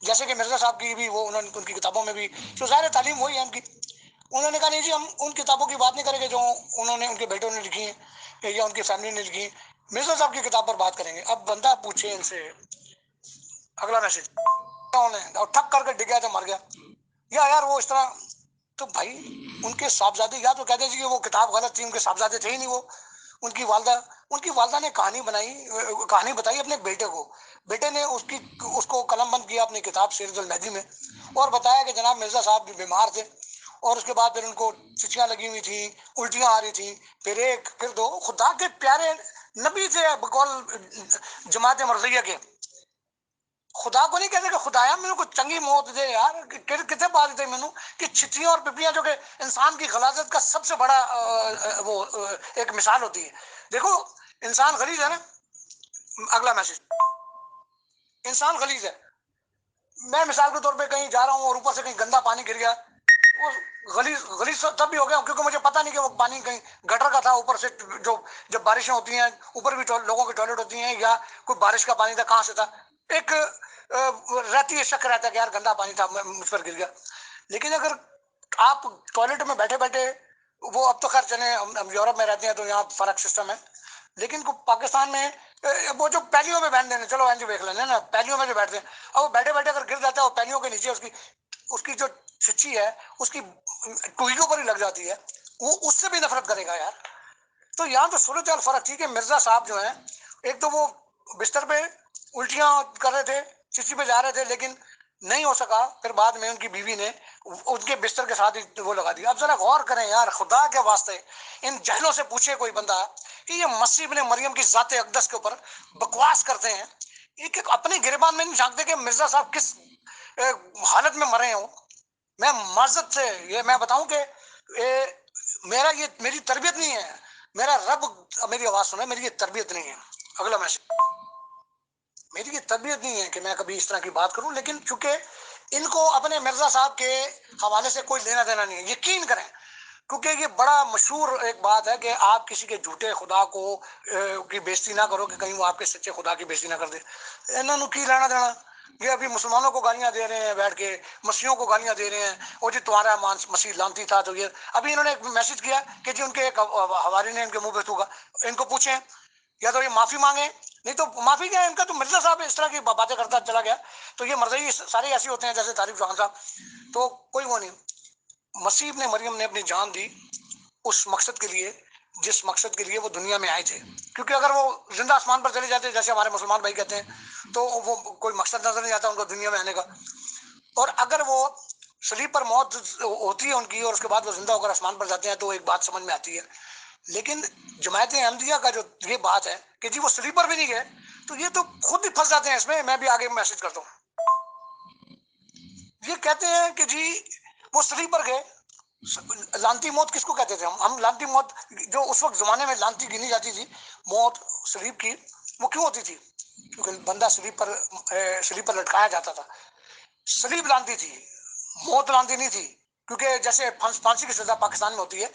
جیسے کہ مرزا صاحب کی بھی وہ انہوں نے ان کی کتابوں میں بھی جو ظاہر تعلیم وہی ہے ان کی، انہوں نے کہا نہیں جی ہم ان کتابوں کی بات نہیں کریں گے جو انہوں نے ان کے بیٹوں نے لکھی ہیں یا ان کی فیملی نے لکھی ہیں، مرزا صاحب کی کتاب پر بات کریں گے. اب بندہ پوچھے ان سے، اگلا میسج اور ٹھک کر کے ڈگ گیا تو مر گیا یا یار وہ اس طرح. تو بھائی ان کے صاحبزادے یا تو کہتے ہیں کہ وہ کتاب غلط تھی، ان کے صاحبزادے تھے ہی نہیں وہ. ان کی والدہ نے کہانی بتائی اپنے بیٹے کو، بیٹے نے اس کو قلم بند کیا اپنی کتاب سیرت المہدی میں اور بتایا کہ جناب مرزا صاحب بھی بیمار تھے اور اس کے بعد پھر ان کو چچیاں لگی ہوئی تھیں، الٹیاں آ رہی تھیں، پھر ایک پھر دو. خدا کے پیارے نبی تھے بقول جماعت مرزیہ کے، خدا کو نہیں کہتے کہ خدایا میرے کو چنگی موت دے یار. کتنے بات تھے مینو کہ چھتیاں اور پپیاں جو کہ انسان کی غلاظت کا سب سے بڑا وہ ایک مثال ہوتی ہے. دیکھو انسان غلیظ ہے نا. اگلا میسج، انسان غلیظ ہے. میں مثال کے طور پہ کہیں جا رہا ہوں اور اوپر سے کہیں گندا پانی گر گیا، وہ غلیظ تب بھی ہو گیا کیونکہ مجھے پتا نہیں کہ وہ پانی کہیں گٹر کا تھا، اوپر سے جو جب بارشیں ہوتی ہیں اوپر بھی لوگوں کی ٹوائلٹ ہوتی ہیں یا کوئی بارش کا پانی تھا کہاں سے تھا، ایک رہتی ہے شک رہتا ہے کہ یار گندا پانی تھا مجھ پر گر گیا. لیکن اگر آپ ٹوائلٹ میں بیٹھے بیٹھے، وہ اب تو خیر چلیں ہم یورپ میں رہتے ہیں تو یہاں فرق سسٹم ہے، لیکن پاکستان میں وہ جو پہلیوں میں بیٹھتے ہیں، چلو دیکھ لینا نا، پہلیوں میں جو بیٹھتے ہیں، اور وہ بیٹھے بیٹھے اگر گر جاتا ہے اور پہلیوں کے نیچے اس کی جو چچی ہے اس کی ٹوئیوں پر ہی لگ جاتی ہے، وہ اس سے بھی نفرت کرے گا یار. تو یہاں تو صورتحال فرق تھی کہ مرزا صاحب جو ہیں، ایک تو وہ بستر پہ الٹیاں کر رہے تھے، چچی پہ جا رہے تھے، لیکن نہیں ہو سکا، پھر بعد میں ان کی بیوی نے ان کے بستر کے ساتھ ہی وہ لگا دیا. اب ذرا غور کریں یار، خدا کے واسطے ان جہلوں سے پوچھے کوئی بندہ کہ یہ مسیح ابن مریم کی ذات اقدس کے اوپر بکواس کرتے ہیں، یہ اپنے گریبان میں نہیں جھانکتے کہ مرزا صاحب کس حالت میں مرے ہوں. میں معذرت سے یہ میں بتاؤں کہ میری تربیت نہیں ہے، میرا رب میری آواز سنے، میری یہ تربیت نہیں ہے. اگلا میسج، میری یہ تربیت نہیں ہے کہ میں کبھی اس طرح کی بات کروں، لیکن چونکہ ان کو اپنے مرزا صاحب کے حوالے سے کوئی لینا دینا نہیں ہے. یقین کریں، کیونکہ یہ بڑا مشہور ایک بات ہے کہ آپ کسی کے جھوٹے خدا کو کی بےزتی نہ کرو کہ کہیں وہ آپ کے سچے خدا کی بےزتی نہ کر دے. انہوں نے کی لینا دینا؟ یہ ابھی مسلمانوں کو گالیاں دے رہے ہیں بیٹھ کے، مسیحوں کو گالیاں دے رہے ہیں، اور جی تمہارا مسیح لانتی تھا. تو یہ ابھی انہوں نے ایک میسج کیا کہ جی ان کے ایک حوالے نے ان کے منہ پہ تھوکا، ان کو پوچھیں یا تو یہ معافی مانگے، نہیں تو معافی کیا ہے ان کا. تو مرزا صاحب اس طرح کی باتیں کرتا چلا گیا. تو یہ مرزائی سارے ایسے ہوتے ہیں جیسے طارق چوہان صاحب، تو کوئی وہ نہیں. مسیح ابن مریم نے اپنی جان دی اس مقصد کے لیے جس مقصد کے لیے وہ دنیا میں آئے تھے. کیونکہ اگر وہ زندہ آسمان پر چلے جاتے جیسے ہمارے مسلمان بھائی کہتے ہیں، تو وہ کوئی مقصد نظر نہیں آتا ان کو دنیا میں آنے کا. اور اگر وہ صلیب پر موت ہوتی ہے ان کی اور اس کے بعد وہ زندہ ہو کر آسمان پر جاتے ہیں تو ایک بات سمجھ میں آتی ہے. لیکن جماعت احمدیہ کا جو یہ بات ہے کہ جی وہ صلیب پر بھی نہیں گئے، تو یہ تو خود ہی پھنس جاتے ہیں اس میں. میں بھی آگے میسج کرتا ہوں، یہ کہتے ہیں کہ جی وہ صلیب پر گئے. لانتی موت کس کو کہتے تھے ہم لانتی موت جو اس وقت زمانے میں لانتی گنی جاتی تھی موت صلیب کی، وہ کیوں ہوتی تھی؟ کیونکہ بندہ صلیب پر لٹکایا جاتا تھا. صلیب لانتی تھی، موت لانتی نہیں تھی. کیونکہ جیسے پھانسی کی سزا پاکستان میں ہوتی ہے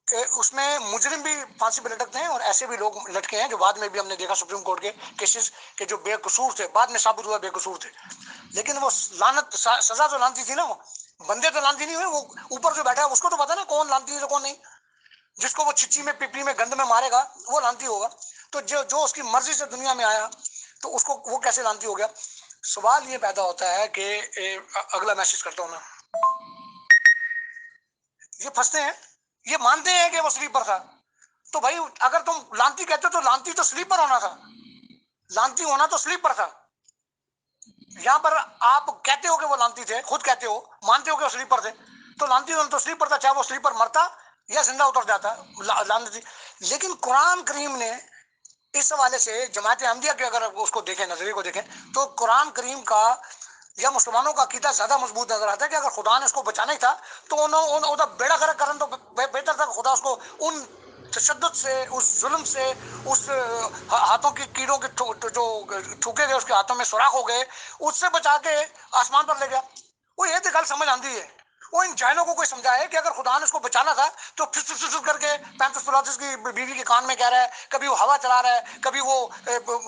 کہ اس میں مجرم بھی پھانسی پہ لٹکتے ہیں، اور ایسے بھی لوگ لٹکے ہیں جو بعد میں بھی ہم نے دیکھا سپریم کورٹ کے کیسز کہ جو بے قصور تھے، بعد میں ثابت ہوا بے قصور تھے. لیکن وہ لعنت سزا تو لانتی تھی نا، وہ بندے تو لانتی نہیں ہوئے. وہ اوپر جو بیٹھا ہے اس کو تو پتا نا کون لانتی ہے کون نہیں. جس کو وہ چچی میں پپلی میں گند میں مارے گا وہ لانتی ہوگا. تو جو اس کی مرضی سے دنیا میں آیا تو اس کو وہ کیسے لانتی ہو گیا؟ سوال یہ پیدا ہوتا ہے کہ اگلا میسج کرتا ہوں میں. یہ پھنستے ہیں، یہ مانتے ہیں کہ وہ سلیپ پر تھا. تو بھائی اگر تم لانتی کہتے تو لانتی تو سلیپ پر ہونا تھا، لانتی ہونا تو سلیپ پر تھا. یہاں پر آپ کہتے ہو کہ وہ لانتی تھے، خود کہتے ہو، مانتے ہو کہ وہ سلیپ پر تھے، تو لانتی ہونا تو سلیپ پر تھا، چاہے وہ سلیپ پر مرتا یا زندہ اتر جاتا لانتی. لیکن قرآن کریم نے اس حوالے سے جماعت احمدیہ کے اگر اس کو دیکھیں، نظریے کو دیکھیں، تو قرآن کریم کا یا مسلمانوں کا عقیدہ زیادہ مضبوط نظر آتا ہے کہ اگر خدا نے اس کو بچانا ہی تھا تو انہوں بیڑا گرک کرن تو بہتر تھا. خدا اس کو ان تشدد سے، اس ظلم سے، اس ہاتھوں کی کیڑوں کے جو ٹھوکے گئے، اس کے ہاتھوں میں سوراخ ہو گئے، اس سے بچا کے آسمان پر لے گیا. وہ یہ تو گل سمجھ آتی ہے. وہ ان جائنوں کو کوئی سمجھائے کہ اگر خدا نے اس کو بچانا تھا تو پھر کر کے پینتس پلاتس کی بیوی کے کان میں کہہ رہا ہے، کبھی وہ ہوا چلا رہا ہے، کبھی وہ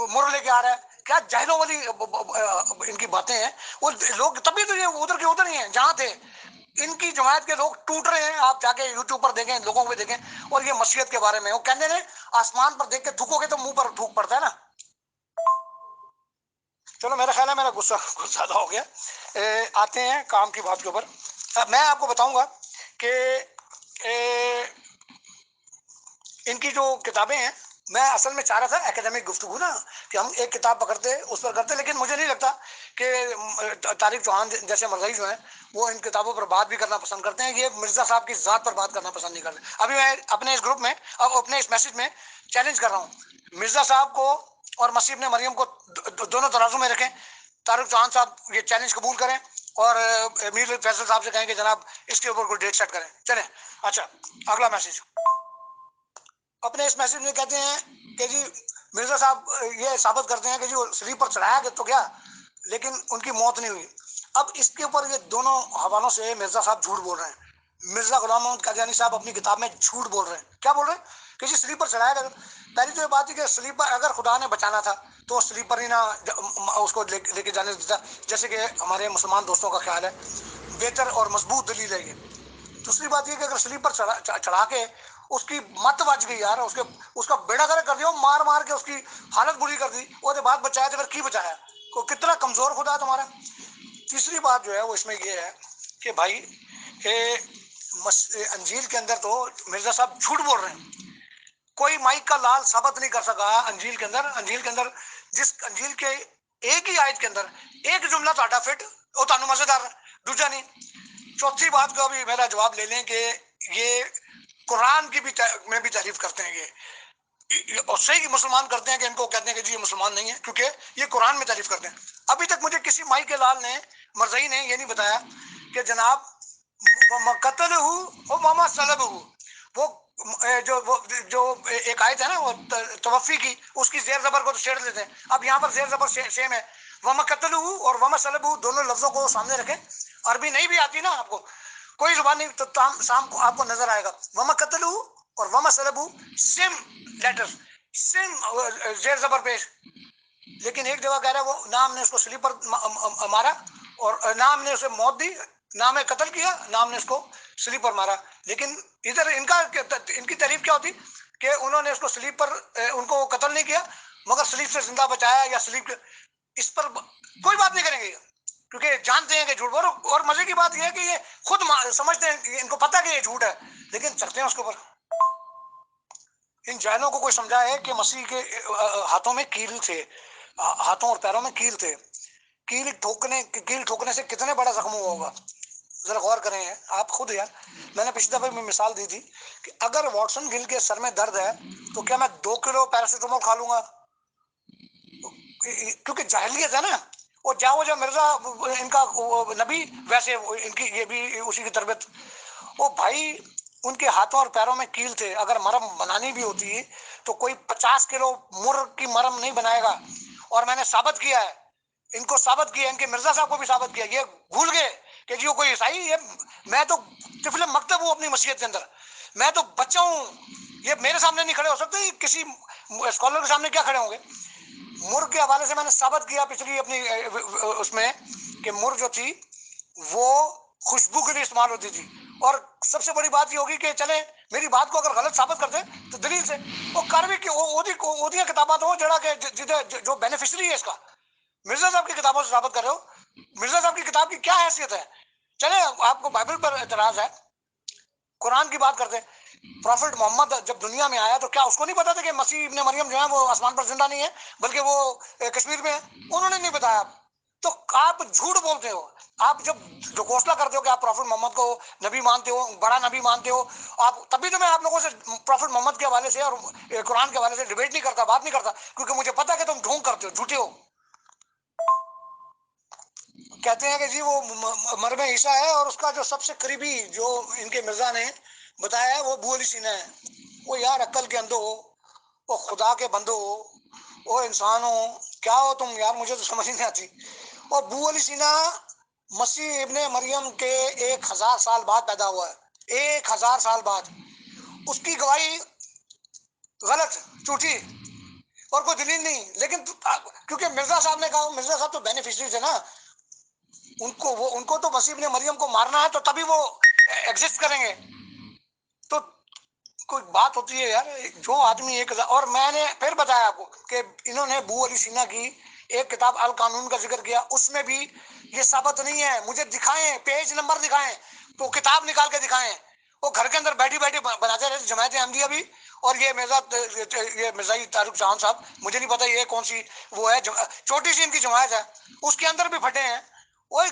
مر لے کے آ رہا ہے. کیا جہلوں والی ان کی باتیں ہیں. وہ لوگ تبھی تو یہ ادھر کے ادھر ہی ہیں جہاں تھے. ان کی جماعت کے لوگ ٹوٹ رہے ہیں. آپ جا کے یوٹیوب پر دیکھیں، لوگوں کو دیکھیں. اور یہ مسیحت کے بارے میں وہ کہتے ہیں آسمان پر دیکھ کے تھوکو گے تو منہ پر تھوک پڑتا ہے نا. چلو میرا خیال ہے میرا غصہ کچھ زیادہ ہو گیا. آتے ہیں کام کی بات کے اوپر. میں آپ کو بتاؤں گا کہ ان کی جو کتابیں ہیں، میں اصل میں چاہ رہا تھا اکیڈمک گفتگو نا کہ ہم ایک کتاب پکڑتے اس پر کرتے، لیکن مجھے نہیں لگتا کہ طارق چوہان جیسے مرزائی جو ہیں وہ ان کتابوں پر بات بھی کرنا پسند کرتے ہیں. یہ مرزا صاحب کی ذات پر بات کرنا پسند نہیں کرتے. ابھی میں اپنے اس گروپ میں اب اپنے اس میسج میں چیلنج کر رہا ہوں، مرزا صاحب کو اور مسیح ابن مریم کو دونوں ترازو میں رکھیں. طارق چوہان صاحب یہ چیلنج قبول کریں اور میر فیصل صاحب سے کہیں کہ جناب اس کے اوپر کوئی ڈیٹ سیٹ کریں. چلیں اچھا اگلا میسج. اپنے اس میسج میں کہتے ہیں کہ جی مرزا صاحب یہ ثابت کرتے ہیں کہ جی وہ سلیپ پر چڑھایا تو گیا لیکن ان کی موت نہیں ہوئی. اب اس کے اوپر یہ دونوں حوالوں سے مرزا صاحب جھوٹ بول رہے ہیں. مرزا غلام محمد قادیانی صاحب اپنی کتاب میں جھوٹ بول رہے ہیں. کیا بول رہے ہیں کہ جی سلیپ پر چڑھایا گیا. پہلی تو یہ بات ہے کہ سلیپ پر اگر خدا نے بچانا تھا تو سلیپ پر ہی نہ اس کو لے کے جانے دیتا، جیسے کہ ہمارے مسلمان دوستوں کا خیال ہے. بہتر اور مضبوط دلیل ہے یہ. دوسری بات یہ کہ اگر سلیپر چڑھا کے اس کی مت بچ گئی یار، اس کا بیڑا گرک کر دیا، مار مار کے اس کی حالت بری کر دی، وہ بعد بچایا تو پھر کی بچایا؟ کتنا کمزور خدا ہے تمہارا۔ تیسری بات جو ہے وہ اس میں یہ ہے کہ بھائی انجیل کے اندر تو مرزا صاحب جھوٹ بول رہے ہیں، کوئی مائک کا لال ثابت نہیں کر سکا انجیل کے اندر جس انجیل کے ایک ہی آیت کے اندر ایک جملہ تہاڈا فٹ وہ تانوں مزیدار دوجا نہیں۔ چوتھی بات کا بھی میرا جواب لے لیں کہ یہ قرآن کی بھی میں بھی تعریف کرتے ہیں یہ، اور صحیح مسلمان کرتے ہیں کہ ان کو کہتے ہیں کہ جی یہ مسلمان نہیں ہے کیونکہ یہ قرآن میں تعریف کرتے ہیں۔ ابھی تک مجھے کسی مائی کے لال نے مرزائی نے یہ نہیں بتایا کہ جناب قتل ماما سلب وہ جو ایک آیت ہے نا وہ توفی کی، اس کی زیر زبر کو تو چھیڑ دیتے ہیں۔ اب یہاں پر زیر زبر سیم ہے، وما قتل اور وما سلب دونوں لفظوں کو سامنے رکھیں۔ عربی نہیں بھی آتی نا آپ کو، کوئی زبان نہیں تو شام کو آپ کو نظر آئے گا وما قتل اور وما سلب سیم لیٹر، سیم زیر زبر پیش، لیکن ایک جگہ کہہ رہا ہے وہ نام نے اس کو سلیپ پر مارا اور نام نے اسے موت دی، نام نے قتل کیا، نام نے اس کو سلیپ پر مارا۔ لیکن ادھر ان کی تعریف کیا ہوتی کہ انہوں نے اس کو سلیپ پر ان کو قتل نہیں کیا مگر سلیپ سے زندہ بچایا، یا سلیپ اس پر کوئی بات نہیں کریں گے کیونکہ جانتے ہیں کہ جھوٹ بولو۔ اور مزے کی بات یہ ہے کہ یہ خود سمجھتے ہیں، ان کو پتہ کہ یہ جھوٹ ہے لیکن چلتے ہیں اس کے اوپر۔ ان جاہلوں کو کوئی سمجھا ہے کہ مسیح کے ہاتھوں میں کیل تھے، ہاتھوں اور پیروں میں کیل تھے، کیل ٹھوکنے سے کتنے بڑا زخم ہوا ہوگا، ذرا غور کریں آپ خود یار۔ میں نے پچھلی دفعہ میں مثال دی تھی کہ اگر واٹسن گل کے سر میں درد ہے تو کیا میں 2 کلو پیراسیٹامول کھا لوں گا؟ کیونکہ جاہلیت ہے نا، وہ جاؤ مرزا ان کا نبی ویسے ان کی یہ بھی اسی کی تربیت۔ وہ بھائی ان کے ہاتھوں اور پیروں میں کیل تھے، اگر مرم بنانی بھی ہوتی تو کوئی 50 کلو مر کی مرم نہیں بنائے گا۔ اور میں نے ثابت کیا ہے، ان کو ثابت کیا، ان کے مرزا صاحب کو بھی ثابت کیا، یہ بھول گئے کہ جی وہ کوئی عیسائی ہے، میں تو طفل مکتب ہوں اپنی مسجد کے اندر، میں تو بچہ ہوں، یہ میرے سامنے نہیں کھڑے ہو سکتے، کسی اسکالر کے سامنے کیا کھڑے ہوں گے؟ مر کے حوالے سے میں نے ثابت کیا پچھلی اپنی اس میں کہ مر جو تھی وہ خوشبو کے لیے استعمال ہوتی تھی۔ اور سب سے بڑی بات یہ ہوگی کہ چلے میری بات کو اگر غلط ثابت کرتے تو دلیل سے وہ کاروی کی وہ کتابات ہو جڑا کہ جو بینیفیشری ہے اس کا مرزا صاحب کی کتابوں سے ثابت کر رہے ہو۔ مرزا صاحب کی کتاب کی کیا حیثیت ہے؟ چلے آپ کو بائبل پر اعتراض ہے، قرآن کی بات کرتے ہیں۔ پروفٹ محمد جب دنیا میں آیا تو کیا اس کو نہیں پتا تھا کہ مسیح ابن مریم جو ہے وہ آسمان پر زندہ نہیں ہے بلکہ وہ کشمیر میں ہے؟ انہوں نے نہیں بتایا۔ تو آپ جھوٹ بولتے ہو، آپ جب جو گھوشلا کرتے ہو کہ آپ پروفٹ محمد کو نبی مانتے ہو، بڑا نبی مانتے ہو، آپ تبھی تو میں آپ لوگوں سے پروفٹ محمد کے حوالے سے اور قرآن کے حوالے سے ڈیبیٹ نہیں کرتا، بات نہیں کرتا، کیونکہ مجھے پتا کہ تم ڈھونگ کرتے ہو، جھوٹے ہو۔ کہتے ہیں کہ جی وہ مریم عیسیٰ ہے اور اس کا جو سب سے قریبی جو ان کے مرزا نے بتایا ہے وہ ابو علی سینا ہے۔ وہ یار عقل کے اندھو ہو، وہ خدا کے بندو ہو، وہ انسان ہو، کیا ہو تم یار؟ مجھے تو سمجھ نہیں آتی۔ اور ابو علی سینا مسیح ابن مریم کے 1000 سال بعد پیدا ہوا ہے، 1000 سال بعد۔ اس کی گواہی غلط، جھوٹی، اور کوئی دلیل نہیں۔ لیکن کیونکہ مرزا صاحب نے کہا، مرزا صاحب تو بینیفیشری تھے نا، ان کو تو مسیح ابن مریم کو مارنا ہے تو تبھی وہ ایگزسٹ کریں گے۔ تو کوئی بات ہوتی ہے یار، جو آدمی ایک، اور میں نے پھر بتایا آپ کو کہ انہوں نے ابو علی سینا کی ایک کتاب القانون کا ذکر کیا، اس میں بھی یہ ثابت نہیں ہے۔ مجھے دکھائیں، پیج نمبر دکھائیں، تو کتاب نکال کے دکھائیں۔ وہ گھر کے اندر بیٹھی بیٹھی بناتے رہے جماعت احمدیہ بھی، اور یہ مرزائی طارق چوہان صاحب، مجھے نہیں پتا یہ کون سی وہ ہے، چھوٹی سی ان کی جماعت ہے، اس کے اندر بھی پھٹے ہیں۔ وہ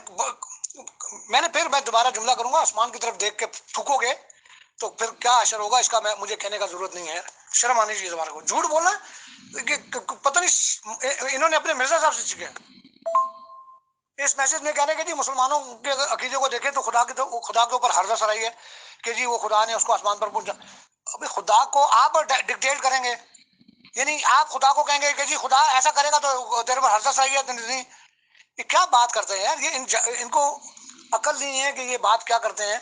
میں دوبارہ جملہ کروں گا، آسمان کی طرف دیکھ کے تھوکو گے تو پھر کیا اشر ہوگا، اس کا مجھے کہنے کا ضرورت نہیں ہے، شرم آنی چاہیے ہمارے کو۔ جھوٹ بولنا پتہ نہیں انہوں نے اپنے مرزا صاحب سے سیکھا۔ اس میسج میں کہنے کہ جی مسلمانوں کے عقیدے کو دیکھیں تو خدا کے اوپر حرزہ سرائی ہے کہ جی وہ خدا نے اس کو آسمان پر پہنچا۔ ابھی خدا کو آپ ڈکٹیٹ کریں گے، یعنی آپ خدا کو کہیں گے کہ جی خدا ایسا کرے گا تو تیرے پر حرزہ سرائی ہے؟ نہیں، یہ کیا بات کرتے ہیں یار، یہ ان کو عقل نہیں ہے کہ یہ بات کیا کرتے ہیں۔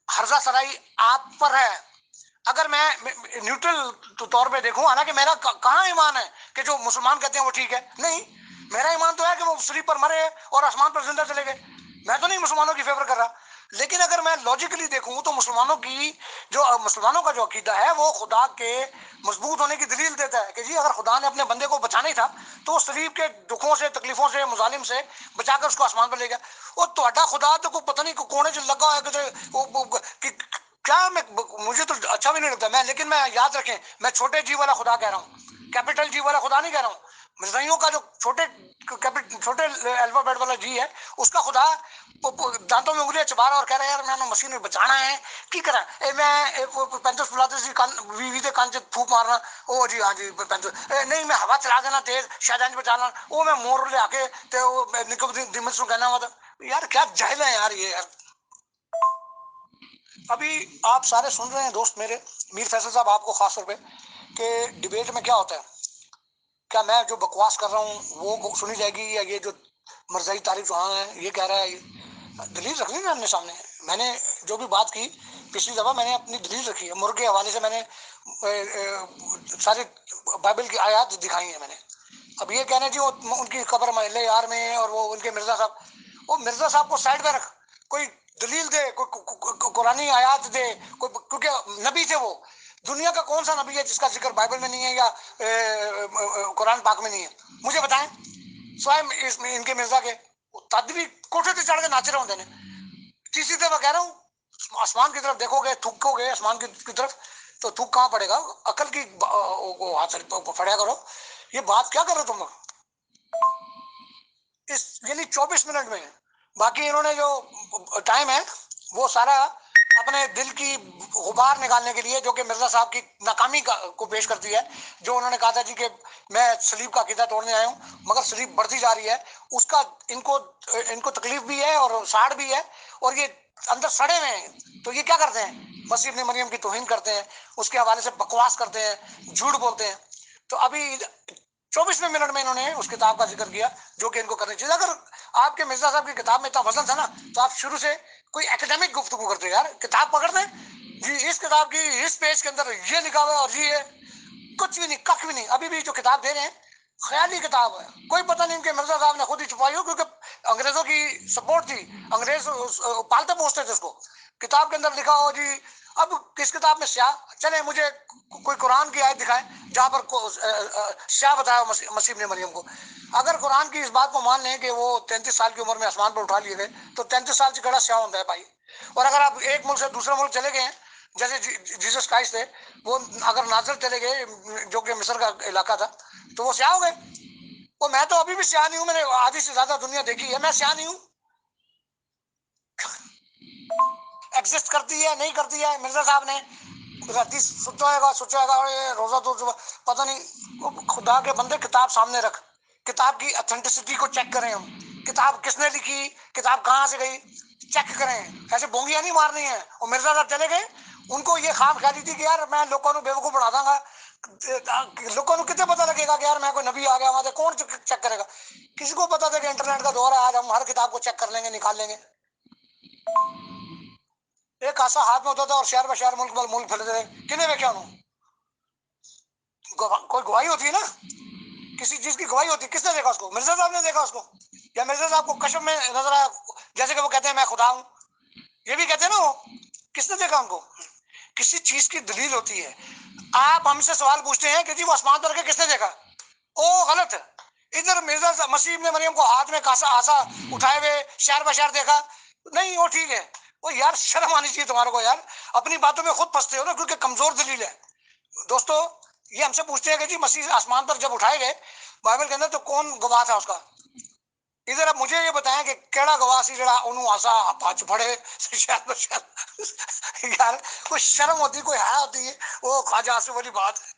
حرزہ سرائی آپ پر ہے۔ اگر میں نیوٹرل طور پہ دیکھوں، حالانکہ میرا کہاں ایمان ہے کہ جو مسلمان کہتے ہیں وہ ٹھیک ہے، نہیں، میرا ایمان تو ہے کہ وہ سلیپ پر مرے اور آسمان پر زندہ چلے گئے۔ میں تو نہیں مسلمانوں کی فیور کر رہا، لیکن اگر میں لاجیکلی دیکھوں تو مسلمانوں کا جو عقیدہ ہے وہ خدا کے مضبوط ہونے کی دلیل دیتا ہے کہ جی اگر خدا نے اپنے بندے کو بچانا ہی تھا تو وہ صلیب کے دکھوں سے تکلیفوں سے مظالم سے بچا کر اس کو آسمان پر لے گیا. وہ تہاڈا خدا تو کوئی پتہ نہیں کونے چ لگا ہوا ہے کیا. مجھے تو اچھا بھی نہیں لگتا لیکن میں یاد رکھیں میں چھوٹے جی والا خدا کہہ رہا ہوں, کیپٹل جی والا خدا نہیں کہہ رہا ہوں. مرزائیوں کا جو چھوٹے الفابیٹ والا جی ہے اس کا خدا دانتوں میں انگلیاں چبا رہا اور کہہ رہا ہے یار میں نے مسیح میں بچانا ہے کی کرا میں پینتوس پلاتے سی وی دے کان سے پھوک مارنا او جی ہاں جی پینتوس نہیں میں ہوا چلا دینا تیز شاید بچانا وہ میں مور لے آ کے نکمس کہنا ہوا تھا. یار کیا جاہل ہے یار یہ. ابھی آپ سارے سن رہے ہیں دوست میرے, میر فیصل صاحب آپ کو خاص طور پہ, کہ ڈبیٹ میں کیا ہوتا ہے. کیا میں جو بکواس کر رہا ہوں وہ سنی جائے گی یا یہ جو مرزائی طارق چوہان ہے یہ کہہ رہا ہے. دلیل رکھ لی نا ہم نے سامنے. میں نے جو بھی بات کی پچھلی دفعہ میں نے اپنی دلیل رکھی ہے. مرغ کے حوالے سے میں نے ساری بائبل کی آیات دکھائی ہیں میں نے. اب یہ کہنا جی ان کی قبر محلے یار میں ہے اور وہ ان کے مرزا صاحب, وہ مرزا صاحب کو سائڈ پہ رکھ, کوئی دلیل دے, کوئی قرآن آیات دے, کیونکہ نبی تھے وہ. دنیا کا کون سا نبی ہے جس کا ذکر بائبل میں نہیں ہے یا قرآن پاک میں نہیں ہے, مجھے بتائیں. سوائے ان کے مرزا کے تد بھی کوٹھے سے چڑھ کے ناچ رہے ہوتے ہیں. تیسری دفعہ کہہ رہا ہوں آسمان کی طرف دیکھو گے, تھوکو گے آسمان کی طرف تو تھوک کہاں پڑے گا. عقل کی ہاتھ پڑیا کرو. یہ بات کیا کر رہے تم لوگ اس یعنی 24 منٹ میں. باقی انہوں نے جو ٹائم ہے وہ سارا اپنے دل کی غبار نکالنے کے لیے, جو کہ مرزا صاحب کی ناکامی کو پیش کرتی ہے. جو انہوں نے کہا تھا جی کہ میں سلیب کا عقیدہ توڑنے آیا ہوں مگر سلیب بڑھتی جا رہی ہے, اس کا ان کو تکلیف بھی ہے اور ساڑ بھی ہے اور یہ اندر سڑے ہوئے ہیں. تو یہ کیا کرتے ہیں, مسیح ابن مریم کی توہین کرتے ہیں, اس کے حوالے سے بکواس کرتے ہیں, جھوٹ بولتے ہیں. تو ابھی 24ویں منٹ میں انہوں نے اس کتاب کا ذکر کیا جو کہ ان کو کرنا چاہیے. اگر آپ کے مرزا صاحب کی کتاب میں اتنا وزن تھا نا تو آپ شروع سے کوئی ایکڈیمک گفتگو کرتے یار. کتاب پکڑ دیں جی اس کتاب کی اس پیج کے اندر یہ لکھا ہوا ہے اور یہ کچھ بھی نہیں, کخ بھی نہیں. ابھی بھی جو کتاب دے رہے ہیں خیالی کتاب ہے, کوئی پتہ نہیں ان کے مرزا صاحب نے خود ہی چھپائی ہو کیونکہ انگریزوں کی سپورٹ تھی, انگریز پالتے پوچھتے تھے اس کو. کتاب کے اندر لکھا ہو جی. اب کس کتاب میں سیاہ, چلے مجھے کوئی قرآن کی آیت دکھائے جہاں پر سیاہ بتایا مسیح ابن مریم کو. اگر قرآن کی اس بات کو مان لیں کہ وہ 33 سال کی عمر میں آسمان پر اٹھا لیے گئے تو 33 سال سے گڑا سیاہ ہوتا ہے بھائی. اور اگر آپ ایک ملک سے دوسرے ملک چلے گئے ہیں جیسے جیسس کرائسٹ تھے, وہ اگر ناظر چلے گئے جو کہ مصر کا علاقہ تھا تو وہ سیاہ ہو گئے. اور میں تو ابھی بھی سیاہ نہیں ہوں, میں نے آدھی سے زیادہ دنیا دیکھی ہے, میں سیاہ نہیں ہوں. ایگزسٹ کرتی ہے نہیں کرتی ہے. مرزا صاحب نے راتی سوچا گا روزہ تو پتہ نہیں. خدا کے بندے کتاب سامنے رکھ, کتاب کی اتھینٹسٹی کو چیک کریں. ہم کتاب کس نے لکھی, کتاب کہاں سے گئی, چیک کریں. ایسے بونگیاں نہیں مارنی ہیں. اور مرزا صاحب چلے گئے, ان کو یہ خام خیالی تھی کہ یار میں لوگوں کو بیوقوف بنا دوں گا. لوگوں کو کتنے پتا لگے گا کہ یار میں کوئی نبی آ گیا وہاں سے, کون چیک کرے گا. کسی کو پتا تھا کہ انٹرنیٹ کا دور ہے, آج ہم ہر کتاب کو چیک کر لیں گے, نکال لیں گے. ایک ایسا ہاتھ میں ہوتا تھا اور شہر بہ شہر ملک بل ملک پھیلتے تھے. کنہیں میں کیا ہوں, کوئی گواہی ہوتی ہے نا, کسی چیز کی گواہی ہوتی ہے. کس نے دیکھا اس کو, مرزا صاحب نے دیکھا اس کو, یا مرزا صاحب کو کشف میں نظر آیا جیسے کہ وہ کہتے ہیں میں خدا ہوں, یہ بھی کہتے ہیں نا. وہ کس نے دیکھا ان کو. کسی چیز کی دلیل ہوتی ہے. آپ ہم سے سوال پوچھتے ہیں کہ جی وہ آسمان پر کے کس نے دیکھا, او غلط ہے. ادھر مرزا صاحب مسیح ابن مریم کو ہاتھ میں کاسا آسا اٹھائے ہوئے شہر بہ شہر دیکھا, نہیں وہ ٹھیک ہے. وہ یار شرم آنی چاہیے تمہارے کو یار, اپنی باتوں میں خود پھنستے ہو نا کیونکہ کمزور دلیل ہے. دوستو یہ ہم سے پوچھتے ہیں کہ جی مسیح آسمان پر جب اٹھائے گئے بائبل کے اندر تو کون گواہ تھا اس کا. ادھر اب مجھے یہ بتائیں کہ کیڑا گواہ سی جڑا انہوں آسا پچ پڑے یار کوئی شرم ہوتی, کوئی حیا ہوتی ہے. وہ خواجہ آصف والی بات ہے.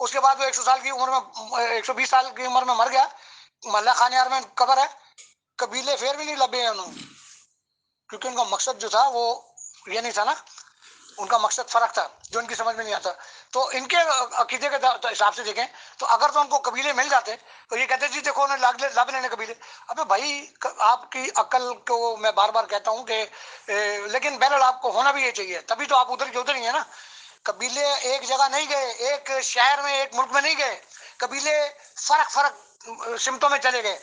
اس کے بعد وہ 100 سال کی عمر میں 120 سال کی عمر میں مر گیا. محلہ خانیار میں قبر ہے. قبیلے پھر بھی نہیں لبے ہیں انہوں، کیونکہ ان کا مقصد جو تھا وہ یہ نہیں تھا نا، ان کا مقصد فرق تھا جو ان کی سمجھ میں نہیں آتا. تو ان کے عقیدے کے حساب سے دیکھیں تو اگر تو ان کو قبیلے مل جاتے تو یہ کہتے جی دیکھو انہیں لب لینے قبیلے. ابے بھائی آپ کی عقل کو میں بار بار کہتا ہوں کہ لیکن بہرحال آپ کو ہونا بھی یہ چاہیے، تبھی تو آپ ادھر کے ادھر ہی ہیں نا. قبیلے ایک جگہ نہیں گئے، ایک شہر میں ایک ملک میں نہیں گئے، قبیلے فرق سمتوں میں چلے گئے.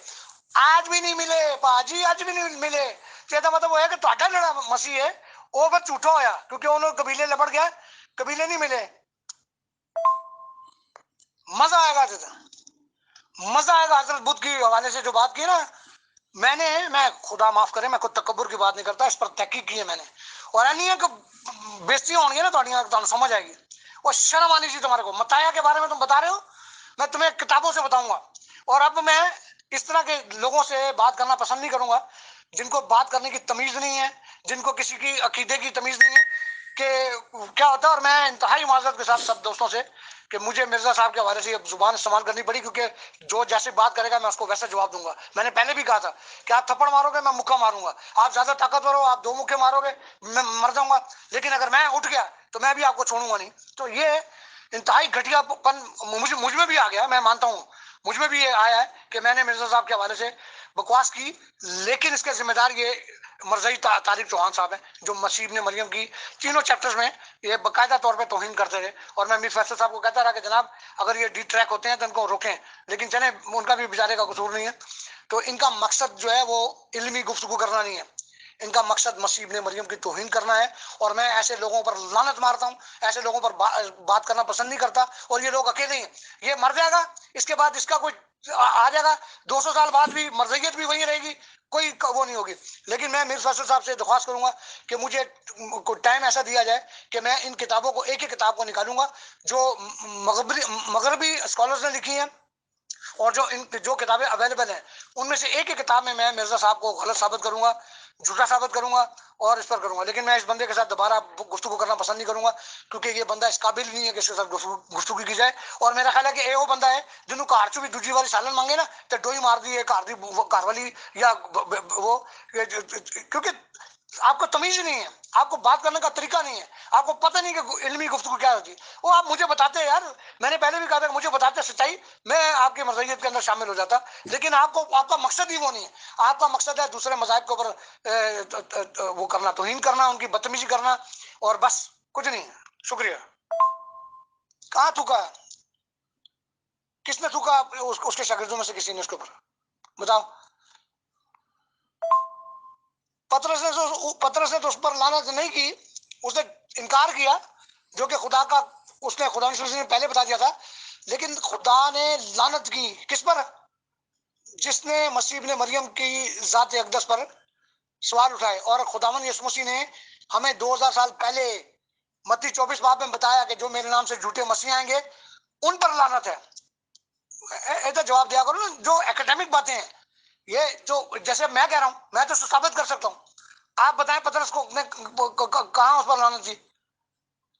آج بھی نہیں ملے باجی، آج بھی نہیں ملے. تو مطلب وہ ہے کہ تہاڈا جڑا مسیح ہے وہ بس جھوٹا ہویا، کیونکہ انہوں قبیلے لبڑ گیا، قبیلے نہیں ملے. مزہ آئے گا مزہ آئے گا. حضرت بدھ کے حوالے سے جو بات کی نا میں خدا معاف کرے، میں کوئی تکبر کی بات نہیں کرتا، اس پر تحقیق کی ہے میں نے. اور نہیں ہے کہ بےزتیاں ہوں گی نا تمہیں سمجھ آئے گی. اور شرم آنی چاہیے تمہارے کو. متایا کے بارے میں تم بتا رہے ہو، میں تمہیں کتابوں سے بتاؤں گا. اور اب میں اس طرح کے لوگوں سے بات کرنا پسند نہیں کروں گا جن کو بات کرنے کی تمیز نہیں ہے، جن کو کسی کی عقیدے کی تمیز نہیں ہے کہ کیا ہوتا ہے. اور میں انتہائی معذرت کے ساتھ سب دوستوں سے کہ مجھے مرزا صاحب کے حوالے سے زبان استعمال کرنی پڑی، کیونکہ جو جیسے بات کرے گا میں اس کو ویسا جواب دوں گا. میں نے پہلے بھی کہا تھا کہ آپ تھپڑ مارو گے میں مکہ ماروں گا، آپ زیادہ طاقتور ہو آپ 2 مکے مارو گے میں مر جاؤں گا، لیکن اگر میں اٹھ گیا تو میں بھی آپ کو چھوڑوں گا نہیں. تو یہ انتہائی گھٹیا پن مجھ میں بھی آ گیا، میں مانتا ہوں مجھ میں بھی یہ آیا ہے کہ میں نے مرزا صاحب کے حوالے سے بکواس کی. لیکن اس کے ذمہ دار یہ مرزائی طارق چوہان صاحب ہیں جو مسیح ابن مریم کی تینوں چیپٹرز میں یہ باقاعدہ طور پہ توہین کرتے رہے. اور میں میر فیصل صاحب کو کہتا رہا کہ جناب اگر یہ ڈی ٹریک ہوتے ہیں تو ان کو روکیں، لیکن چلیں ان کا بھی بیچارے کا قصور نہیں ہے. تو ان کا مقصد جو ہے وہ علمی گفتگو کرنا نہیں ہے، ان کا مقصد مسیح ابن مریم کی توہین کرنا ہے. اور میں ایسے لوگوں پر لعنت مارتا ہوں، ایسے لوگوں پر بات کرنا پسند نہیں کرتا. اور یہ لوگ اکیلے ہیں، یہ مر جائے گا اس کے بعد اس کا کوئی آ جائے گا 200 سال بعد بھی مرضیت بھی وہی رہے گی، کوئی وہ نہیں ہوگی. لیکن میں میر فیصل صاحب سے درخواست کروں گا کہ مجھے ٹائم ایسا دیا جائے کہ میں ان کتابوں کو ایک کتاب کو نکالوں گا جو مغربی اسکالرز نے لکھی ہیں اور جو کتابیں اویلیبل ہیں ان میں سے ایک کتاب میں مرزا صاحب کو غلط ثابت کروں گا، جھوٹا ثابت کروں گا اور اس پر کروں گا. لیکن میں اس بندے کے ساتھ دوبارہ گفتگو کرنا پسند نہیں کروں گا کیونکہ یہ بندہ اس قابل نہیں ہے کہ اس کے ساتھ گفتگو کی جائے. اور میرا خیال ہے کہ وہ بندہ ہے جنہوں کار چو بھی دوسری والی سالن مانگے نا تو ڈوئی مار دی ہے کار والی یا وہ، کیونکہ آپ کو تمیز نہیں ہے، آپ کو بات کرنے کا طریقہ نہیں ہے، آپ کو پتہ نہیں کہ علمی گفتگو کیا ہوتی ہے. وہ آپ مجھے بتاتے یار، میں نے پہلے بھی کہا تھا کہ مجھے بتاتے سچائی، میں آپ کی مرضیت کے اندر شامل ہو جاتا. لیکن آپ کا مقصد ہی وہ نہیں ہے. آپ کا مقصد ہے دوسرے مذاہب کے اوپر وہ کرنا، توہین کرنا، ان کی بدتمیزی کرنا، اور بس کچھ نہیں. شکریہ. کہاں تھوکا؟ کس نے تھوکا؟ اس کے شاگردوں میں سے کسی نے اس کے اوپر بتاؤ. پطرس نے تو اس پر لعنت نہیں کی، اس نے انکار کیا جو کہ خدا کا اس نے خدا نے پہلے بتا دیا تھا. لیکن خدا نے لعنت کی کس پر؟ جس نے مسیح ابن مریم کی ذات اقدس پر سوال اٹھائے. اور خداوند یسوع مسیح نے ہمیں 2000 سال پہلے متی 24 باب میں بتایا کہ جو میرے نام سے جھوٹے مسیح آئیں گے ان پر لعنت ہے. ایسا جواب دیا کرو نا. جو ایکڈیمک باتیں ہیں یہ جو جیسے میں کہہ رہا ہوں میں تو ثابت کر سکتا ہوں. آپ بتائیں پطرس کو کہاں اس پر لعنت تھی؟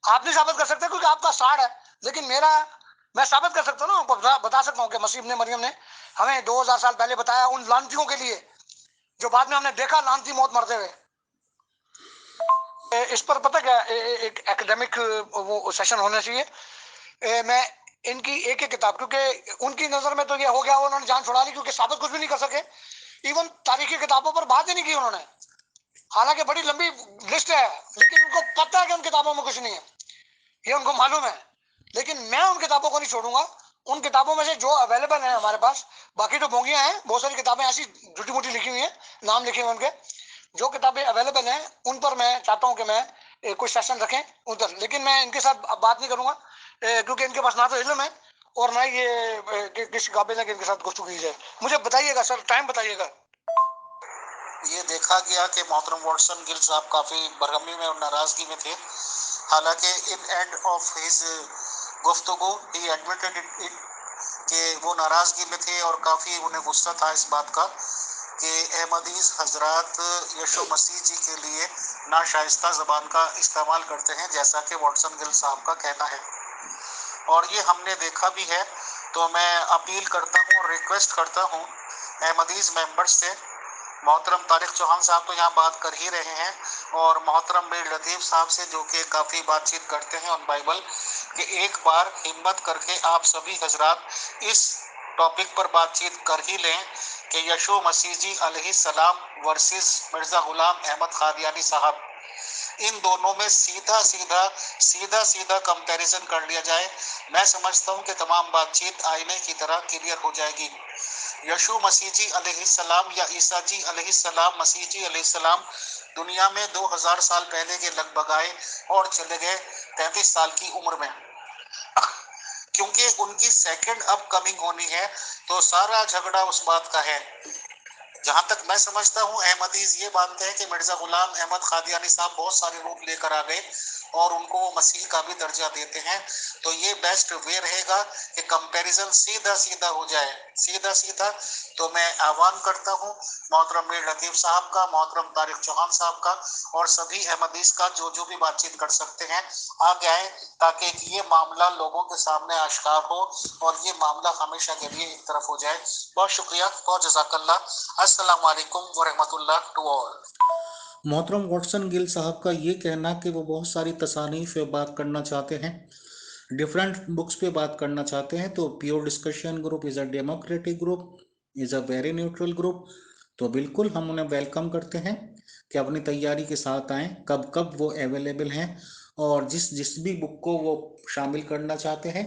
آپ نہیں ثابت کر سکتے کیونکہ آپ کا ساڑ ہے. لیکن میں ثابت کر سکتا ہوں نا، بتا سکتا ہوں کہ مسیح ابن مریم نے ہمیں 2000 سال پہلے بتایا ان لعنتیوں کے لیے جو بعد میں ہم نے دیکھا لعنتی موت مرتے ہوئے. اس پر پتہ کیا ایک ایکڈیمک وہ سیشن ہونا چاہیے. میں ان کی ایک کتاب، کیونکہ ان کی نظر میں تو یہ ہو گیا انہوں نے جان چھڑا لی کیونکہ ثابت کچھ بھی نہیں کر سکے. ایون تاریخی کتابوں پر بات ہی نہیں کی انہوں نے، حالانکہ بڑی لمبی لسٹ ہے، لیکن ان کو پتہ ہے کہ ان کتابوں میں کچھ نہیں ہے، یہ ان کو معلوم ہے. لیکن میں ان کتابوں کو نہیں چھوڑوں گا. ان کتابوں میں سے جو اویلیبل ہیں ہمارے پاس، باقی تو بونگیاں ہیں، بہت ساری کتابیں ایسی جھوٹی موٹی لکھی ہوئی ہیں، نام لکھے ہوئے ان کے. جو کتابیں اویلیبل ہیں ان پر میں چاہتا ہوں کہ میں کوئی سیشن رکھیں ادھر. لیکن میں ان کے ساتھ بات نہیں کروں گا کیونکہ ان کے پاس نہ تو علم ہے اور نہ یہ کسی قابل ہے کہ ان کے ساتھ گفتگو کی جائے. مجھے بتائیے گا سر، ٹائم بتائیے گا. یہ دیکھا گیا کہ محترم واٹسن گل صاحب کافی برہمی میں اور ناراضگی میں تھے، حالانکہ ان اینڈ آف ہز گفتگو ہی ایڈمیٹڈ اٹ کہ وہ ناراضگی میں تھے اور کافی انہیں غصہ تھا اس بات کا کہ احمدیز حضرات یشوع مسیح جی کے لیے ناشائستہ زبان کا استعمال کرتے ہیں، جیسا کہ واٹسن گل صاحب کا کہنا ہے. اور یہ ہم نے دیکھا بھی ہے. تو میں اپیل کرتا ہوں اور ریکویسٹ کرتا ہوں احمدیز ممبرز سے. محترم طارق چوہان صاحب تو یہاں بات کر ہی رہے ہیں، اور محترم میر لطیف صاحب سے جو کہ کافی بات چیت کرتے ہیں آن بائبل، کہ ایک بار ہمت کر کے آپ سبھی حضرات اس ٹاپک پر بات چیت کر ہی لیں کہ یشوع مسیح جی علیہ السلام ورسز مرزا غلام احمد قادیانی صاحب، ان دونوں میں سیدھا کمپیریزن کر لیا جائے. میں سمجھتا ہوں کہ تمام بات چیت آئینے کی طرح کلیئر ہو جائے گی. یشوع مسیح جی علیہ السلام یا عیسیٰ جی علیہ السلام، مسیح جی علیہ السلام دنیا میں 2000 سال پہلے کے لگ بھگ آئے اور چلے گئے 33 سال کی عمر میں. کیونکہ ان کی سیکنڈ اپ کمنگ ہونی ہے تو سارا جھگڑا اس بات کا ہے. جہاں تک میں سمجھتا ہوں احمدیز یہ مانتے ہیں کہ مرزا غلام احمد قادیانی صاحب بہت سارے روپ لے کر آ گئے اور ان کو وہ مسیح کا بھی درجہ دیتے ہیں. تو یہ بیسٹ وے رہے گا کہ کمپیریزن سیدھا ہو جائے، سیدھا. تو میں آہوان کرتا ہوں محترم میر لطیف صاحب کا، محترم طارق چوہان صاحب کا اور سبھی احمدیز کا جو بھی بات چیت کر سکتے ہیں آگے آئیں، تاکہ یہ معاملہ لوگوں کے سامنے آشکار ہو اور یہ معاملہ ہمیشہ کے لیے ایک طرف ہو جائے. بہت شکریہ، بہت جزاک اللہ. السلام علیکم ورحمۃ اللہ ٹو آل. محترم واٹسن گل صاحب کا یہ کہنا کہ وہ بہت ساری تصانیف پہ بات کرنا چاہتے ہیں، ڈفرینٹ بکس پہ بات کرنا چاہتے ہیں، تو pure discussion group is a democratic group, is a very neutral group. تو بالکل ہم انہیں ویلکم کرتے ہیں کہ اپنی تیاری کے ساتھ آئیں، کب وہ اویلیبل ہیں، اور جس بھی بک کو وہ شامل کرنا چاہتے ہیں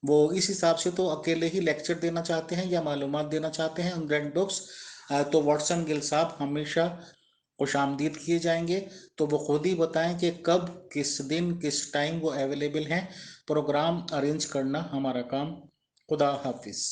وہ اس حساب سے تو اکیلے ہی لیکچر دینا چاہتے ہیں یا معلومات دینا چاہتے ہیں ان ریڈ بکس، تو واٹسن گل صاحب ہمیشہ خوش آمدید کیے جائیں گے. تو وہ خود ہی بتائیں کہ کب، کس دن، کس ٹائم وہ اویلیبل ہیں. پروگرام ارینج کرنا ہمارا کام. خدا حافظ.